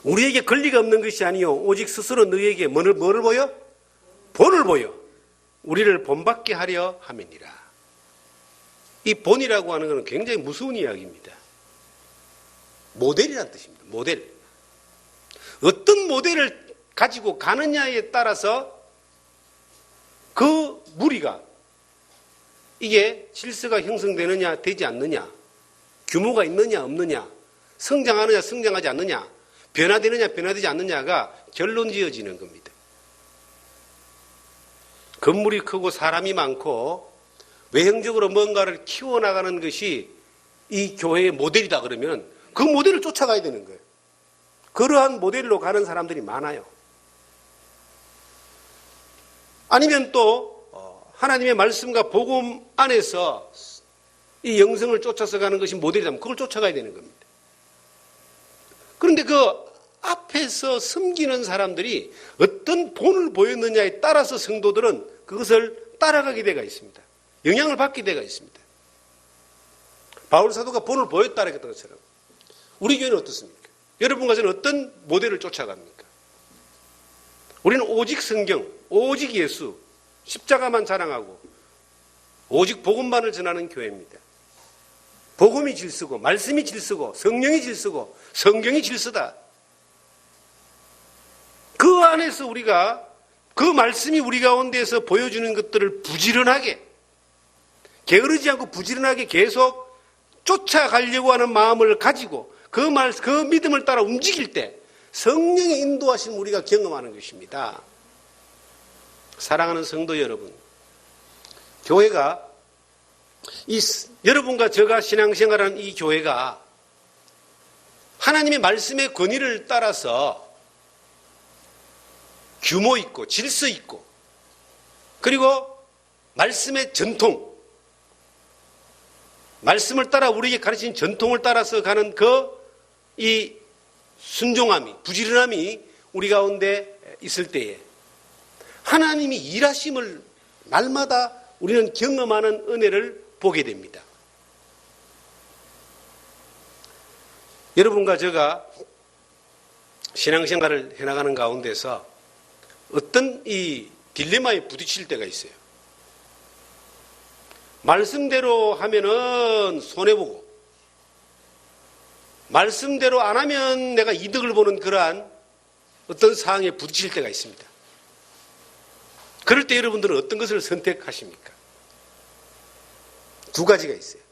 우리에게 권리가 없는 것이 아니요 오직 스스로 너희에게 뭐를 보여? 본을 보여 우리를 본받게 하려 함이니라. 이 본이라고 하는 것은 굉장히 무서운 이야기입니다. 모델이라는 뜻입니다. 모델. 어떤 모델을 가지고 가느냐에 따라서 그 무리가 이게 질서가 형성되느냐 되지 않느냐, 규모가 있느냐 없느냐, 성장하느냐 성장하지 않느냐, 변화되느냐 변화되지 않느냐가 결론 지어지는 겁니다. 건물이 크고 사람이 많고 외형적으로 뭔가를 키워나가는 것이 이 교회의 모델이다 그러면 그 모델을 쫓아가야 되는 거예요. 그러한 모델로 가는 사람들이 많아요. 아니면 또 하나님의 말씀과 복음 안에서 이 영성을 쫓아서 가는 것이 모델이라면 그걸 쫓아가야 되는 겁니다. 그런데 그 앞에서 섬기는 사람들이 어떤 본을 보였느냐에 따라서 성도들은 그것을 따라가게 되어 있습니다. 영향을 받게 되어 있습니다. 바울 사도가 본을 보였다는 것처럼 우리 교회는 어떻습니까? 여러분과 저는 어떤 모델을 쫓아갑니까? 우리는 오직 성경, 오직 예수, 십자가만 자랑하고 오직 복음만을 전하는 교회입니다. 복음이 질서고 말씀이 질서고 성령이 질서고 성경이 질서다. 그 안에서 우리가 그 말씀이 우리 가운데에서 보여주는 것들을 부지런하게 게으르지 않고 부지런하게 계속 쫓아가려고 하는 마음을 가지고 그 믿음을 따라 움직일 때 성령의 인도하심 우리가 경험하는 것입니다. 사랑하는 성도 여러분, 교회가 여러분과 제가 신앙생활하는 이 교회가 하나님의 말씀의 권위를 따라서 규모 있고 질서 있고 그리고 말씀의 전통, 말씀을 따라 우리에게 가르친 전통을 따라서 가는 이 순종함이, 부지런함이 우리 가운데 있을 때에 하나님이 일하심을 날마다 우리는 경험하는 은혜를 보게 됩니다. 여러분과 제가 신앙생활을 해나가는 가운데서 어떤 이 딜레마에 부딪힐 때가 있어요. 말씀대로 하면은 손해보고 말씀대로 안 하면 내가 이득을 보는 그러한 어떤 상황에 부딪힐 때가 있습니다. 그럴 때 여러분들은 어떤 것을 선택하십니까? 두 가지가 있어요.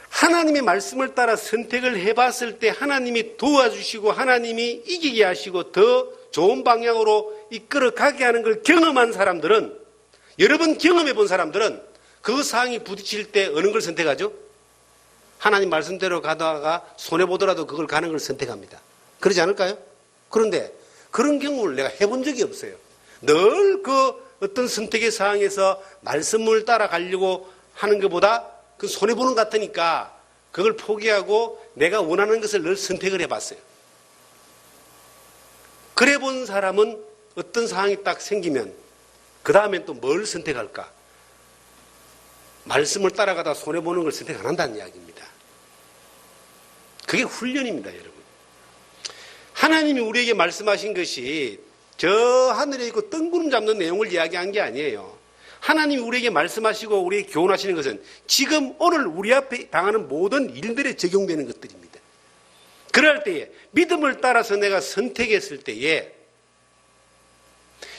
하나님의 말씀을 따라 선택을 해봤을 때 하나님이 도와주시고 하나님이 이기게 하시고 더 좋은 방향으로 이끌어가게 하는 걸 경험한 사람들은, 여러 번 경험해 본 사람들은 그 상황이 부딪힐 때 어느 걸 선택하죠? 하나님 말씀대로 가다가 손해보더라도 그걸 가는 걸 선택합니다. 그러지 않을까요? 그런데 그런 경험을 내가 해본 적이 없어요. 늘 그 어떤 선택의 상황에서 말씀을 따라가려고 하는 것보다 그 손해보는 것 같으니까 그걸 포기하고 내가 원하는 것을 늘 선택을 해봤어요. 그래 본 사람은 어떤 상황이 딱 생기면 그 다음엔 또 뭘 선택할까? 말씀을 따라가다 손해보는 걸 선택 안 한다는 이야기입니다. 그게 훈련입니다, 여러분. 하나님이 우리에게 말씀하신 것이 저 하늘에 있고 뜬구름 잡는 내용을 이야기한 게 아니에요. 하나님이 우리에게 말씀하시고 우리에게 교훈하시는 것은 지금 오늘 우리 앞에 당하는 모든 일들에 적용되는 것들입니다. 그럴 때에 믿음을 따라서 내가 선택했을 때에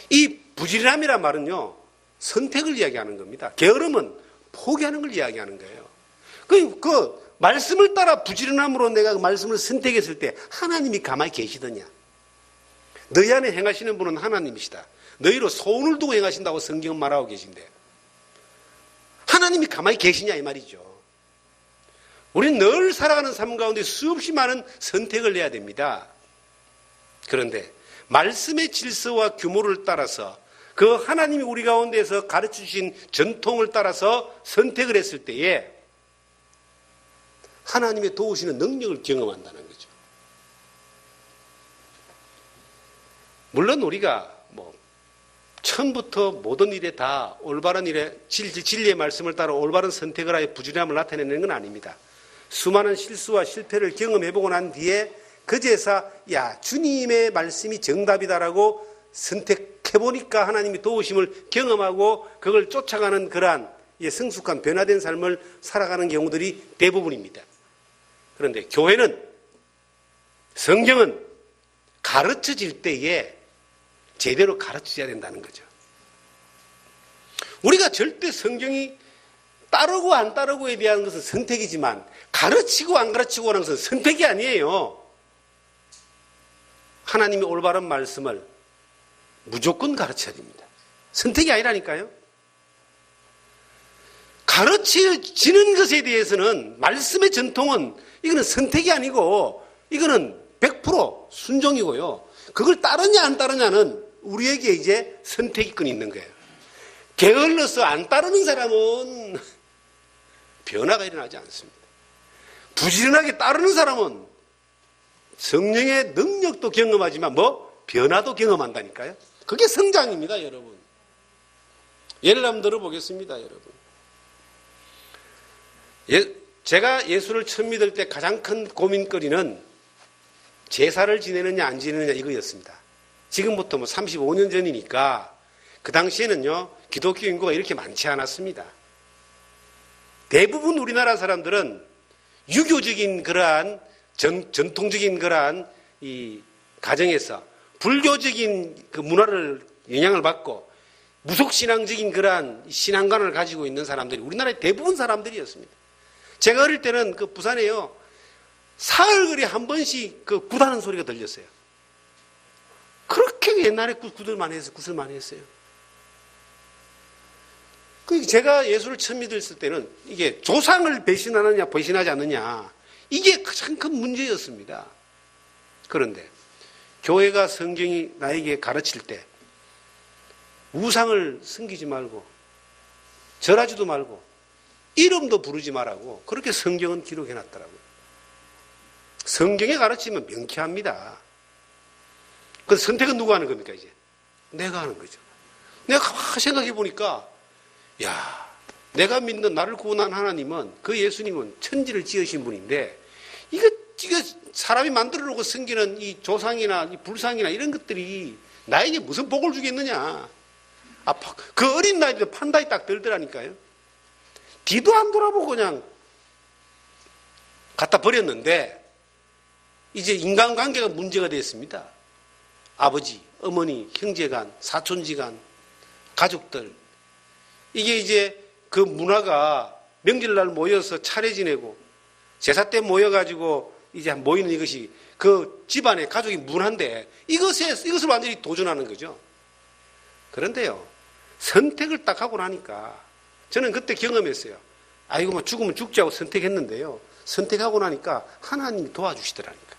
이 부지런함이란 말은요, 선택을 이야기하는 겁니다. 게으름은 포기하는 걸 이야기하는 거예요. 그 말씀을 따라 부지런함으로 내가 그 말씀을 선택했을 때 하나님이 가만히 계시더냐? 너희 안에 행하시는 분은 하나님이시다. 너희로 소원을 두고 행하신다고 성경은 말하고 계신데 하나님이 가만히 계시냐 이 말이죠. 우리는 늘 살아가는 삶 가운데 수없이 많은 선택을 해야 됩니다. 그런데 말씀의 질서와 규모를 따라서 그 하나님이 우리 가운데서 가르쳐 주신 전통을 따라서 선택을 했을 때에 하나님의 도우시는 능력을 경험한다는 거죠. 물론 우리가 처음부터 모든 일에 다 올바른 일에 진리의 말씀을 따라 올바른 선택을 하여 부지런함을 나타내는 건 아닙니다. 수많은 실수와 실패를 경험해보고 난 뒤에 그제서 주님의 말씀이 정답이다라고 선택해보니까 하나님이 도우심을 경험하고 그걸 쫓아가는 그러한 성숙한 변화된 삶을 살아가는 경우들이 대부분입니다. 그런데 교회는, 성경은 가르쳐질 때에 제대로 가르쳐야 된다는 거죠. 우리가 절대 성경이 따르고 안 따르고에 대한 것은 선택이지만 가르치고 안 가르치고 하는 것은 선택이 아니에요. 하나님의 올바른 말씀을 무조건 가르쳐야 됩니다. 선택이 아니라니까요. 가르쳐지는 것에 대해서는 말씀의 전통은 이거는 선택이 아니고 이거는 100% 순종이고요. 그걸 따르냐 안 따르냐는 우리에게 이제 선택권이 있는 거예요. 게을러서 안 따르는 사람은 변화가 일어나지 않습니다. 부지런하게 따르는 사람은 성령의 능력도 경험하지만 변화도 경험한다니까요. 그게 성장입니다, 여러분. 예를 한번 들어보겠습니다, 여러분. 제가 예수를 처음 믿을 때 가장 큰 고민거리는 제사를 지내느냐 안 지내느냐 이거였습니다. 지금부터 35년 전이니까 그 당시에는요, 기독교 인구가 이렇게 많지 않았습니다. 대부분 우리나라 사람들은 유교적인 그러한 전통적인 그러한 이 가정에서 불교적인 그 문화를 영향을 받고 무속신앙적인 그러한 신앙관을 가지고 있는 사람들이 우리나라의 대부분 사람들이었습니다. 제가 어릴 때는 그 부산에요, 사흘거리에 한 번씩 그 굿하는 소리가 들렸어요. 그렇게 옛날에 굿을 많이 했어요. 제가 예수를 처음 믿었을 때는 이게 조상을 배신하느냐 배신하지 않느냐, 이게 가장 큰 문제였습니다. 그런데 교회가 성경이 나에게 가르칠 때 우상을 섬기지 말고 절하지도 말고 이름도 부르지 말라고 그렇게 성경은 기록해놨더라고요. 성경에 가르치면 명쾌합니다. 그 선택은 누가 하는 겁니까? 이제 내가 하는 거죠. 내가 가만히 생각해 보니까, 야, 내가 믿는 나를 구원한 하나님은, 그 예수님은 천지를 지으신 분인데, 이거 사람이 만들어 놓고 섬기는 이 조상이나 이 불상이나 이런 것들이 나에게 무슨 복을 주겠느냐. 그 어린 나이에 판단이 딱 들더라니까요. 뒤도 안 돌아보고 그냥 갖다 버렸는데, 이제 인간관계가 문제가 됐습니다. 아버지, 어머니, 형제간, 사촌지간, 가족들. 이게 이제 그 문화가 명절날 모여서 차례 지내고 제사 때 모여가지고 이제 모이는 이것이 그 집안의 가족이 문화인데 이것을 완전히 도전하는 거죠. 그런데요, 선택을 딱 하고 나니까 저는 그때 경험했어요. 아이고, 뭐 죽으면 죽지 하고 선택했는데요. 선택하고 나니까 하나님이 도와주시더라니까.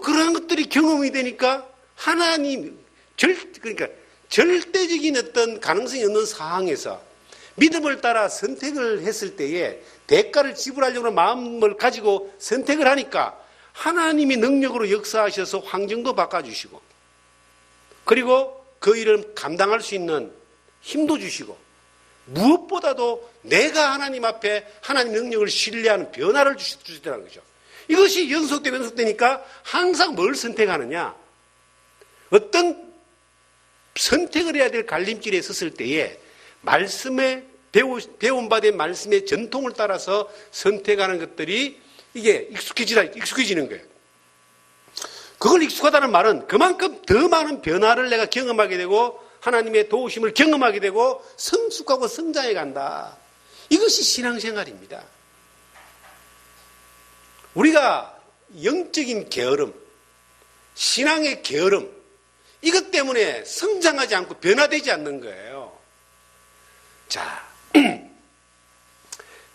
그러한 것들이 경험이 되니까 하나님, 그러니까 절대적인 어떤 가능성이 없는 상황에서 믿음을 따라 선택을 했을 때에 대가를 지불하려는 마음을 가지고 선택을 하니까 하나님이 능력으로 역사하셔서 환경도 바꿔주시고, 그리고 그 일을 감당할 수 있는 힘도 주시고, 무엇보다도 내가 하나님 앞에 하나님 능력을 신뢰하는 변화를 주시더라는 거죠. 이것이 연속되니까 항상 뭘 선택하느냐, 어떤 선택을 해야 될 갈림길에 섰을 때에 말씀에 배운 바 된 말씀의 전통을 따라서 선택하는 것들이 이게 익숙해지는 거예요. 그걸 익숙하다는 말은 그만큼 더 많은 변화를 내가 경험하게 되고 하나님의 도우심을 경험하게 되고 성숙하고 성장해 간다. 이것이 신앙생활입니다. 우리가 영적인 게으름, 신앙의 게으름, 이것 때문에 성장하지 않고 변화되지 않는 거예요. 자,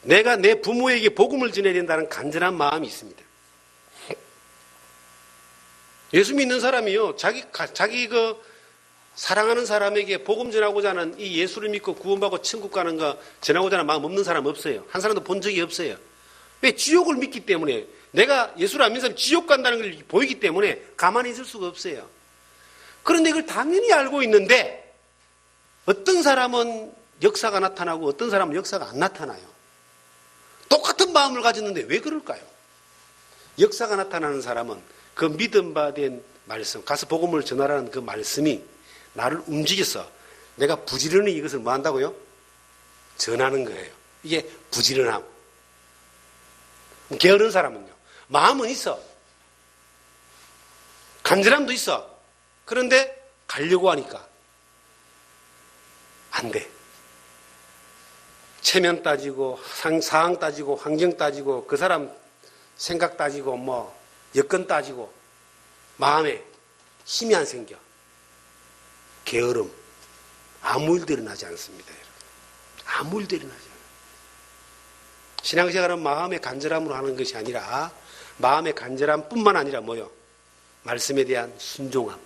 내가 내 부모에게 복음을 전해야 된다는 간절한 마음이 있습니다. 예수 믿는 사람이요, 자기 그 사랑하는 사람에게 복음 전하고자 하는 이 예수를 믿고 구원받고 천국 가는 거 전하고자 하는 마음 없는 사람 없어요. 한 사람도 본 적이 없어요. 왜? 지옥을 믿기 때문에. 내가 예수를 안 믿는 사람 지옥 간다는 걸 보이기 때문에 가만히 있을 수가 없어요. 그런데 이걸 당연히 알고 있는데 어떤 사람은 역사가 나타나고 어떤 사람은 역사가 안 나타나요. 똑같은 마음을 가졌는데 왜 그럴까요? 역사가 나타나는 사람은 그 믿음 받은 말씀, 가서 복음을 전하라는 그 말씀이 나를 움직여서 내가 부지런히 이것을 뭐 한다고요? 전하는 거예요. 이게 부지런함. 게으른 사람은요, 마음은 있어, 간절함도 있어. 그런데 가려고 하니까 안 돼. 체면 따지고 상황 따지고 환경 따지고 그 사람 생각 따지고 뭐 여건 따지고 마음에 힘이 안 생겨. 게으름. 아무 일도 일어나지 않습니다. 여러분. 아무 일도 일어나지 않아요. 신앙생활은 마음의 간절함으로 하는 것이 아니라 마음의 간절함뿐만 아니라 뭐요? 말씀에 대한 순종함,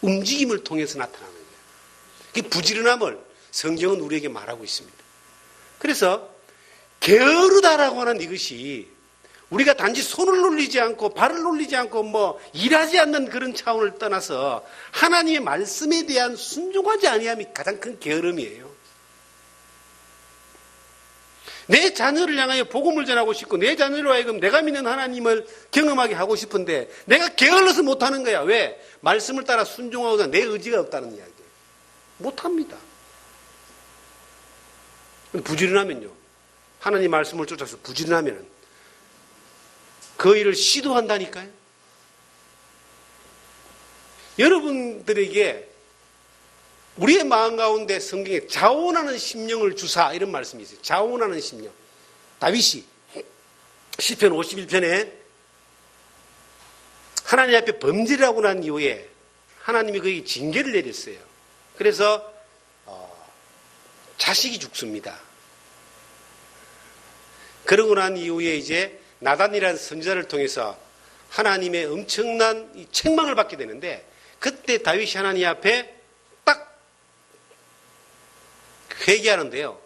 움직임을 통해서 나타나는 거예요. 그 부지런함을 성경은 우리에게 말하고 있습니다. 그래서 게으르다라고 하는 이것이 우리가 단지 손을 놀리지 않고 발을 놀리지 않고 뭐 일하지 않는 그런 차원을 떠나서 하나님의 말씀에 대한 순종하지 아니함이 가장 큰 게으름이에요. 내 자녀를 향하여 복음을 전하고 싶고 내 자녀로 하여금 내가 믿는 하나님을 경험하게 하고 싶은데 내가 게을러서 못하는 거야. 왜? 말씀을 따라 순종하고자 내 의지가 없다는 이야기예요. 못합니다. 부지런하면요. 하나님 말씀을 쫓아서 부지런하면은 그 일을 시도한다니까요. 여러분들에게 우리의 마음 가운데 성경에 자원하는 심령을 주사 이런 말씀이 있어요. 자원하는 심령. 다윗이 시편 51편에 하나님 앞에 범죄를 하고 난 이후에 하나님이 그에게 징계를 내렸어요. 그래서 자식이 죽습니다. 그러고 난 이후에 이제 나단이라는 선지자를 통해서 하나님의 엄청난 책망을 받게 되는데 그때 다윗이 하나님 앞에 딱 회개하는데요.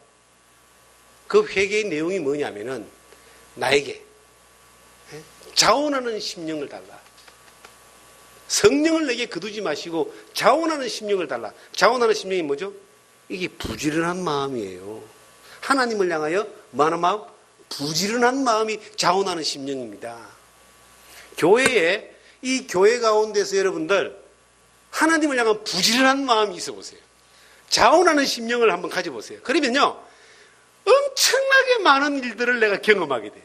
그 회개의 내용이 뭐냐면은 나에게 자원하는 심령을 달라. 성령을 내게 거두지 마시고 자원하는 심령을 달라. 자원하는 심령이 뭐죠? 이게 부지런한 마음이에요. 하나님을 향하여 많은 마음? 부지런한 마음이 자원하는 심령입니다. 교회에 이 교회 가운데서 여러분들 하나님을 향한 부지런한 마음이 있어 보세요. 자원하는 심령을 한번 가져보세요. 그러면요 엄청나게 많은 일들을 내가 경험하게 돼요.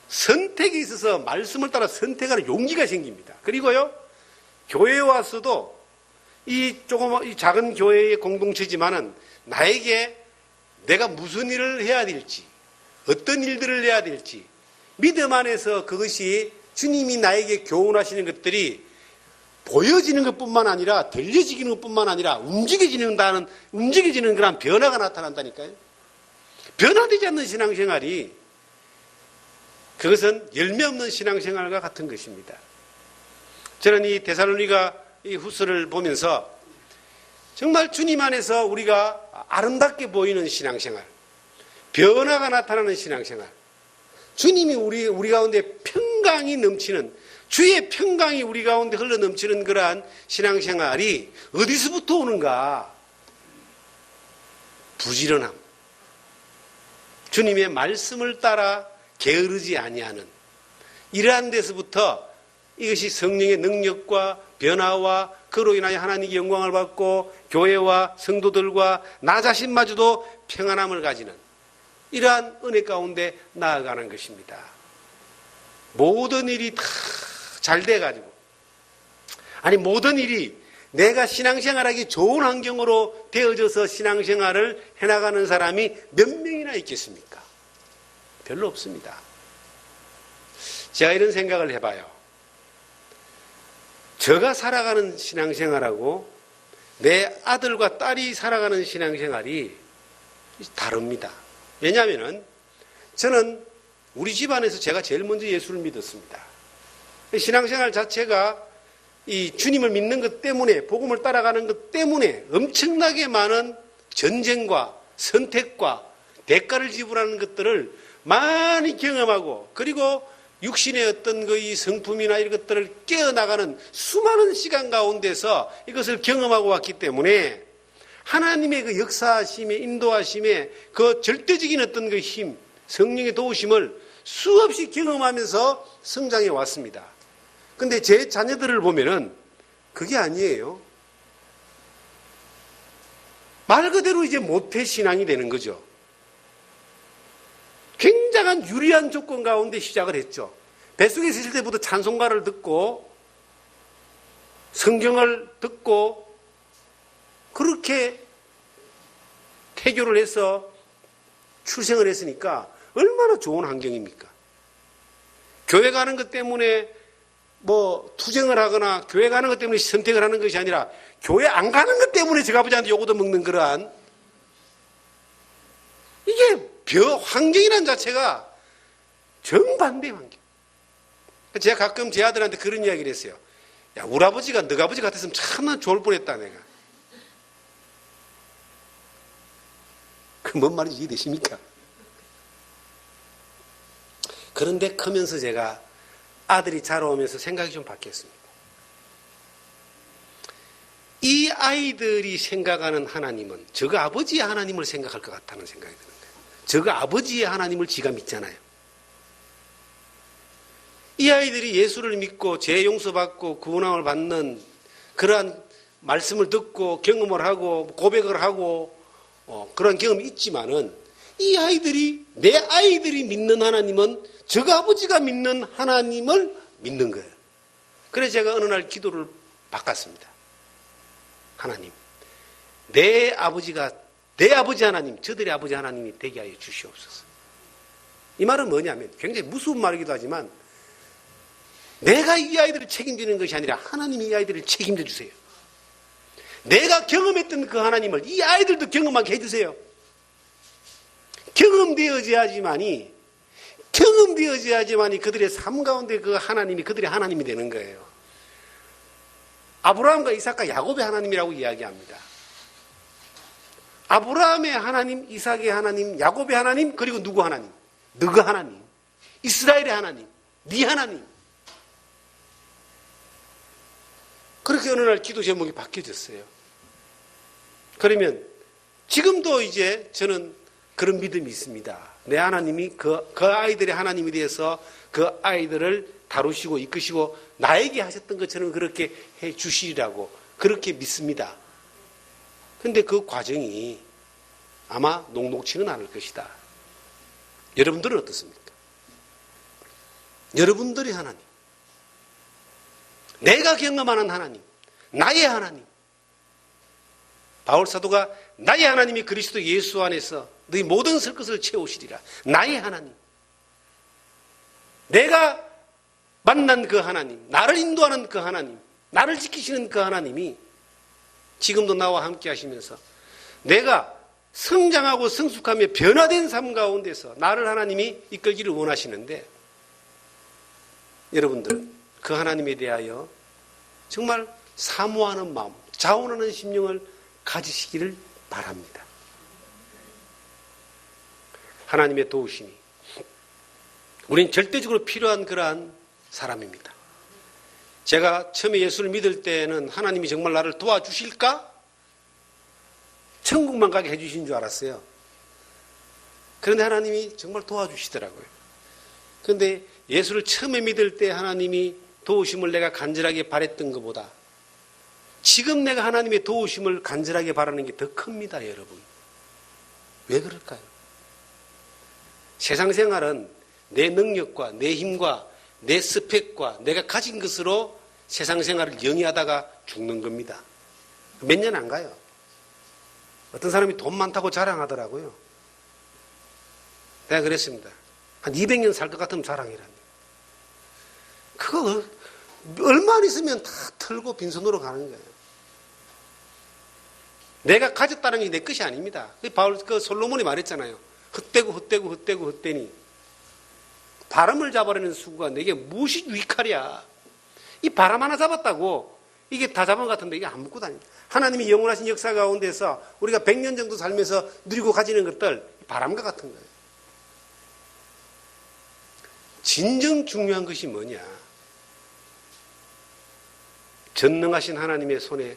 선택이 있어서 말씀을 따라 선택하는 용기가 생깁니다. 그리고요 교회에 와서도 이 작은 교회의 공동체지만은 나에게 내가 무슨 일을 해야 될지 어떤 일들을 해야 될지 믿음 안에서 그것이 주님이 나에게 교훈하시는 것들이 보여지는 것뿐만 아니라 들려지는 것뿐만 아니라 움직여지는 그런 변화가 나타난다니까요. 변화되지 않는 신앙생활이 그것은 열매 없는 신앙생활과 같은 것입니다. 저는 이 데살로니가 이 후서를 보면서 정말 주님 안에서 우리가 아름답게 보이는 신앙생활, 변화가 나타나는 신앙생활, 주님이 우리 가운데 평강이 넘치는 주의 평강이 우리 가운데 흘러 넘치는 그러한 신앙생활이 어디서부터 오는가? 부지런함. 주님의 말씀을 따라 게으르지 아니하는 이러한 데서부터 이것이 성령의 능력과 변화와 그로 인하여 하나님의 영광을 받고 교회와 성도들과 나 자신마저도 평안함을 가지는 이러한 은혜 가운데 나아가는 것입니다. 모든 일이 다 잘 돼가지고 모든 일이 내가 신앙생활하기 좋은 환경으로 되어져서 신앙생활을 해나가는 사람이 몇 명이나 있겠습니까? 별로 없습니다. 제가 이런 생각을 해봐요. 제가 살아가는 신앙생활하고 내 아들과 딸이 살아가는 신앙생활이 다릅니다. 왜냐하면 저는 우리 집안에서 제가 제일 먼저 예수를 믿었습니다. 신앙생활 자체가 이 주님을 믿는 것 때문에 복음을 따라가는 것 때문에 엄청나게 많은 전쟁과 선택과 대가를 지불하는 것들을 많이 경험하고 그리고 육신의 어떤 이 성품이나 이런 것들을 깨어나가는 수많은 시간 가운데서 이것을 경험하고 왔기 때문에 하나님의 그 역사하심의 인도하심의 그 절대적인 어떤 그 힘, 성령의 도우심을 수없이 경험하면서 성장해 왔습니다. 근데 제 자녀들을 보면은 그게 아니에요. 말 그대로 이제 모태신앙이 되는 거죠. 굉장한 유리한 조건 가운데 시작을 했죠. 뱃속에 있을 때부터 찬송가를 듣고 성경을 듣고 그렇게 태교를 해서 출생을 했으니까 얼마나 좋은 환경입니까? 교회 가는 것 때문에 투쟁을 하거나 교회 가는 것 때문에 선택을 하는 것이 아니라 교회 안 가는 것 때문에 제가 아버지한테 요거도 먹는 그러한 이게 환경이라는 자체가 정반대 환경. 제가 가끔 제 아들한테 그런 이야기를 했어요. 야, 우리 아버지가 너가 아버지 같았으면 참나 좋을 뻔했다 내가. 그 뭔 말인지 이해되십니까? 그런데 크면서 제가 아들이 자라오면서 생각이 좀 바뀌었습니다. 이 아이들이 생각하는 하나님은 저거 아버지의 하나님을 생각할 것 같다는 생각이 드는 거예요. 저거 아버지의 하나님을 지가 믿잖아요. 이 아이들이 예수를 믿고 죄 용서받고 구원함을 받는 그러한 말씀을 듣고 경험을 하고 고백을 하고 그런 경험이 있지만은 이 아이들이, 내 아이들이 믿는 하나님은 저 아버지가 믿는 하나님을 믿는 거예요. 그래서 제가 어느 날 기도를 바꿨습니다. 하나님, 내 아버지 하나님, 저들의 아버지 하나님이 되게 하여 주시옵소서. 이 말은 뭐냐면 굉장히 무서운 말이기도 하지만 내가 이 아이들을 책임지는 것이 아니라 하나님이 이 아이들을 책임져 주세요. 내가 경험했던 그 하나님을 이 아이들도 경험하게 해주세요. 경험되어져야지만이 그들의 삶 가운데 그 하나님이 그들의 하나님이 되는 거예요. 아브라함과 이삭과 야곱의 하나님이라고 이야기합니다. 아브라함의 하나님, 이삭의 하나님, 야곱의 하나님, 그리고 누구 하나님? 너가 하나님, 이스라엘의 하나님, 네 하나님. 그렇게 어느 날 기도 제목이 바뀌어졌어요. 그러면 지금도 이제 저는 그런 믿음이 있습니다. 내 하나님이 그 아이들의 하나님이 되어서 그 아이들을 다루시고 이끄시고 나에게 하셨던 것처럼 그렇게 해 주시리라고 그렇게 믿습니다. 그런데 그 과정이 아마 녹록치는 않을 것이다. 여러분들은 어떻습니까? 여러분들의 하나님, 내가 경험하는 하나님, 나의 하나님, 바울 사도가 나의 하나님이 그리스도 예수 안에서 너희 모든 설 것을 채우시리라. 나의 하나님, 내가 만난 그 하나님, 나를 인도하는 그 하나님, 나를 지키시는 그 하나님이 지금도 나와 함께 하시면서 내가 성장하고 성숙하며 변화된 삶 가운데서 나를 하나님이 이끌기를 원하시는데, 여러분들 그 하나님에 대하여 정말 사모하는 마음, 자원하는 심령을 가지시기를 바랍니다. 하나님의 도우심이 우린 절대적으로 필요한 그러한 사람입니다. 제가 처음에 예수를 믿을 때는 하나님이 정말 나를 도와주실까? 천국만 가게 해주신 줄 알았어요. 그런데 하나님이 정말 도와주시더라고요. 그런데 예수를 처음에 믿을 때 하나님이 도우심을 내가 간절하게 바랬던 것보다 지금 내가 하나님의 도우심을 간절하게 바라는 게 더 큽니다, 여러분. 왜 그럴까요? 세상 생활은 내 능력과 내 힘과 내 스펙과 내가 가진 것으로 세상 생활을 영위하다가 죽는 겁니다. 몇 년 안 가요. 어떤 사람이 돈 많다고 자랑하더라고요. 내가 그랬습니다. 한 200년 살 것 같으면 자랑이랍니다. 그거 얼마 안 있으면 다 털고 빈손으로 가는 거예요. 내가 가졌다는 게 내 것이 아닙니다. 바울, 솔로몬이 말했잖아요. 헛되니 바람을 잡아내는 수고가 내게 무엇이 유익하랴. 이 바람 하나 잡았다고 이게 다 잡은 것 같은데 이게 안 묶고 다닙니다. 하나님이 영원하신 역사 가운데서 우리가 100년 정도 살면서 누리고 가지는 것들 바람과 같은 거예요. 진정 중요한 것이 뭐냐? 전능하신 하나님의 손에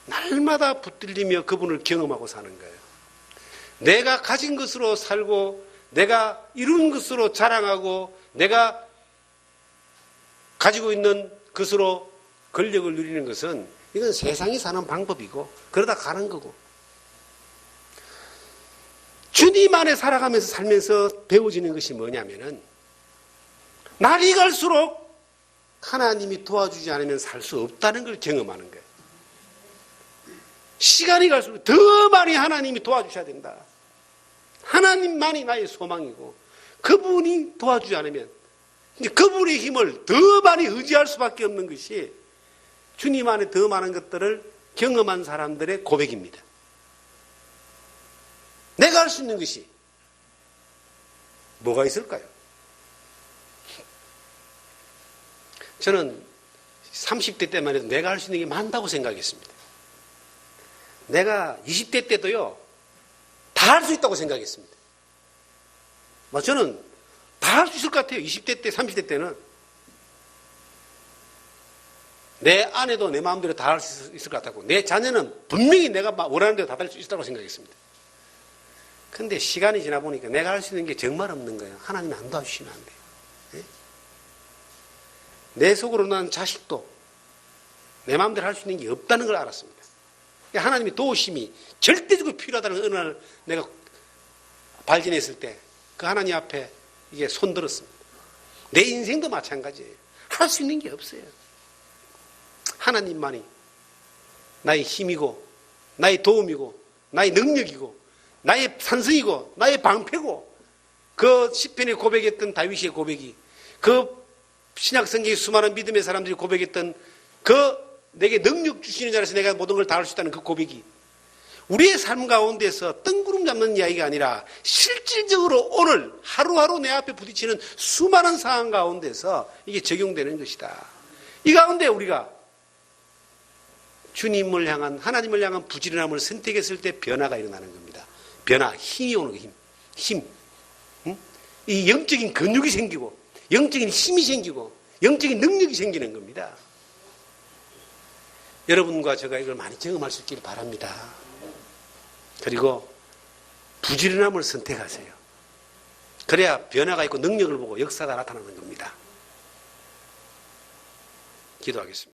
날마다 붙들리며 그분을 경험하고 사는 거예요. 내가 가진 것으로 살고 내가 이룬 것으로 자랑하고 내가 가지고 있는 것으로 권력을 누리는 것은 이건 세상이 사는 방법이고 그러다 가는 거고, 주님 안에 살아가면서 살면서 배워지는 것이 뭐냐면은 날이 갈수록 하나님이 도와주지 않으면 살 수 없다는 걸 경험하는 거예요. 시간이 갈수록 더 많이 하나님이 도와주셔야 된다. 하나님만이 나의 소망이고 그분이 도와주지 않으면 그분의 힘을 더 많이 의지할 수밖에 없는 것이 주님 안에 더 많은 것들을 경험한 사람들의 고백입니다. 내가 할 수 있는 것이 뭐가 있을까요? 저는 30대 때만 해도 내가 할 수 있는 게 많다고 생각했습니다. 내가 20대 때도요, 다 할 수 있다고 생각했습니다. 저는 다 할 수 있을 것 같아요. 20대 때, 30대 때는. 내 아내도 내 마음대로 다 할 수 있을 것 같았고, 내 자녀는 분명히 내가 원하는 대로 다 할 수 있다고 생각했습니다. 그런데 시간이 지나 보니까 내가 할 수 있는 게 정말 없는 거예요. 하나님이 안 도와주시면 안 돼요. 네? 내 속으로 난 자식도 내 마음대로 할 수 있는 게 없다는 걸 알았습니다. 하나님의 도우심이 절대적으로 필요하다는 어느 날 내가 발견했을 때 그 하나님 앞에 이게 손들었습니다. 내 인생도 마찬가지예요. 할 수 있는 게 없어요. 하나님만이 나의 힘이고 나의 도움이고 나의 능력이고 나의 산성이고 나의 방패고 그 시편에 고백했던 다윗의 고백이 그 신약성경의 수많은 믿음의 사람들이 고백했던 그 내게 능력 주시는 자라서 내가 모든 걸 다 할 수 있다는 그 고백이 우리의 삶 가운데서 뜬구름 잡는 이야기가 아니라 실질적으로 오늘 하루하루 내 앞에 부딪히는 수많은 상황 가운데서 이게 적용되는 것이다. 이 가운데 우리가 주님을 향한 하나님을 향한 부지런함을 선택했을 때 변화가 일어나는 겁니다. 변화, 힘이 오는 거예요. 힘. 응? 이 영적인 근육이 생기고 영적인 힘이 생기고 영적인 능력이 생기는 겁니다. 여러분과 제가 이걸 많이 경험할 수 있기를 바랍니다. 그리고 부지런함을 선택하세요. 그래야 변화가 있고 능력을 보고 역사가 나타나는 겁니다. 기도하겠습니다.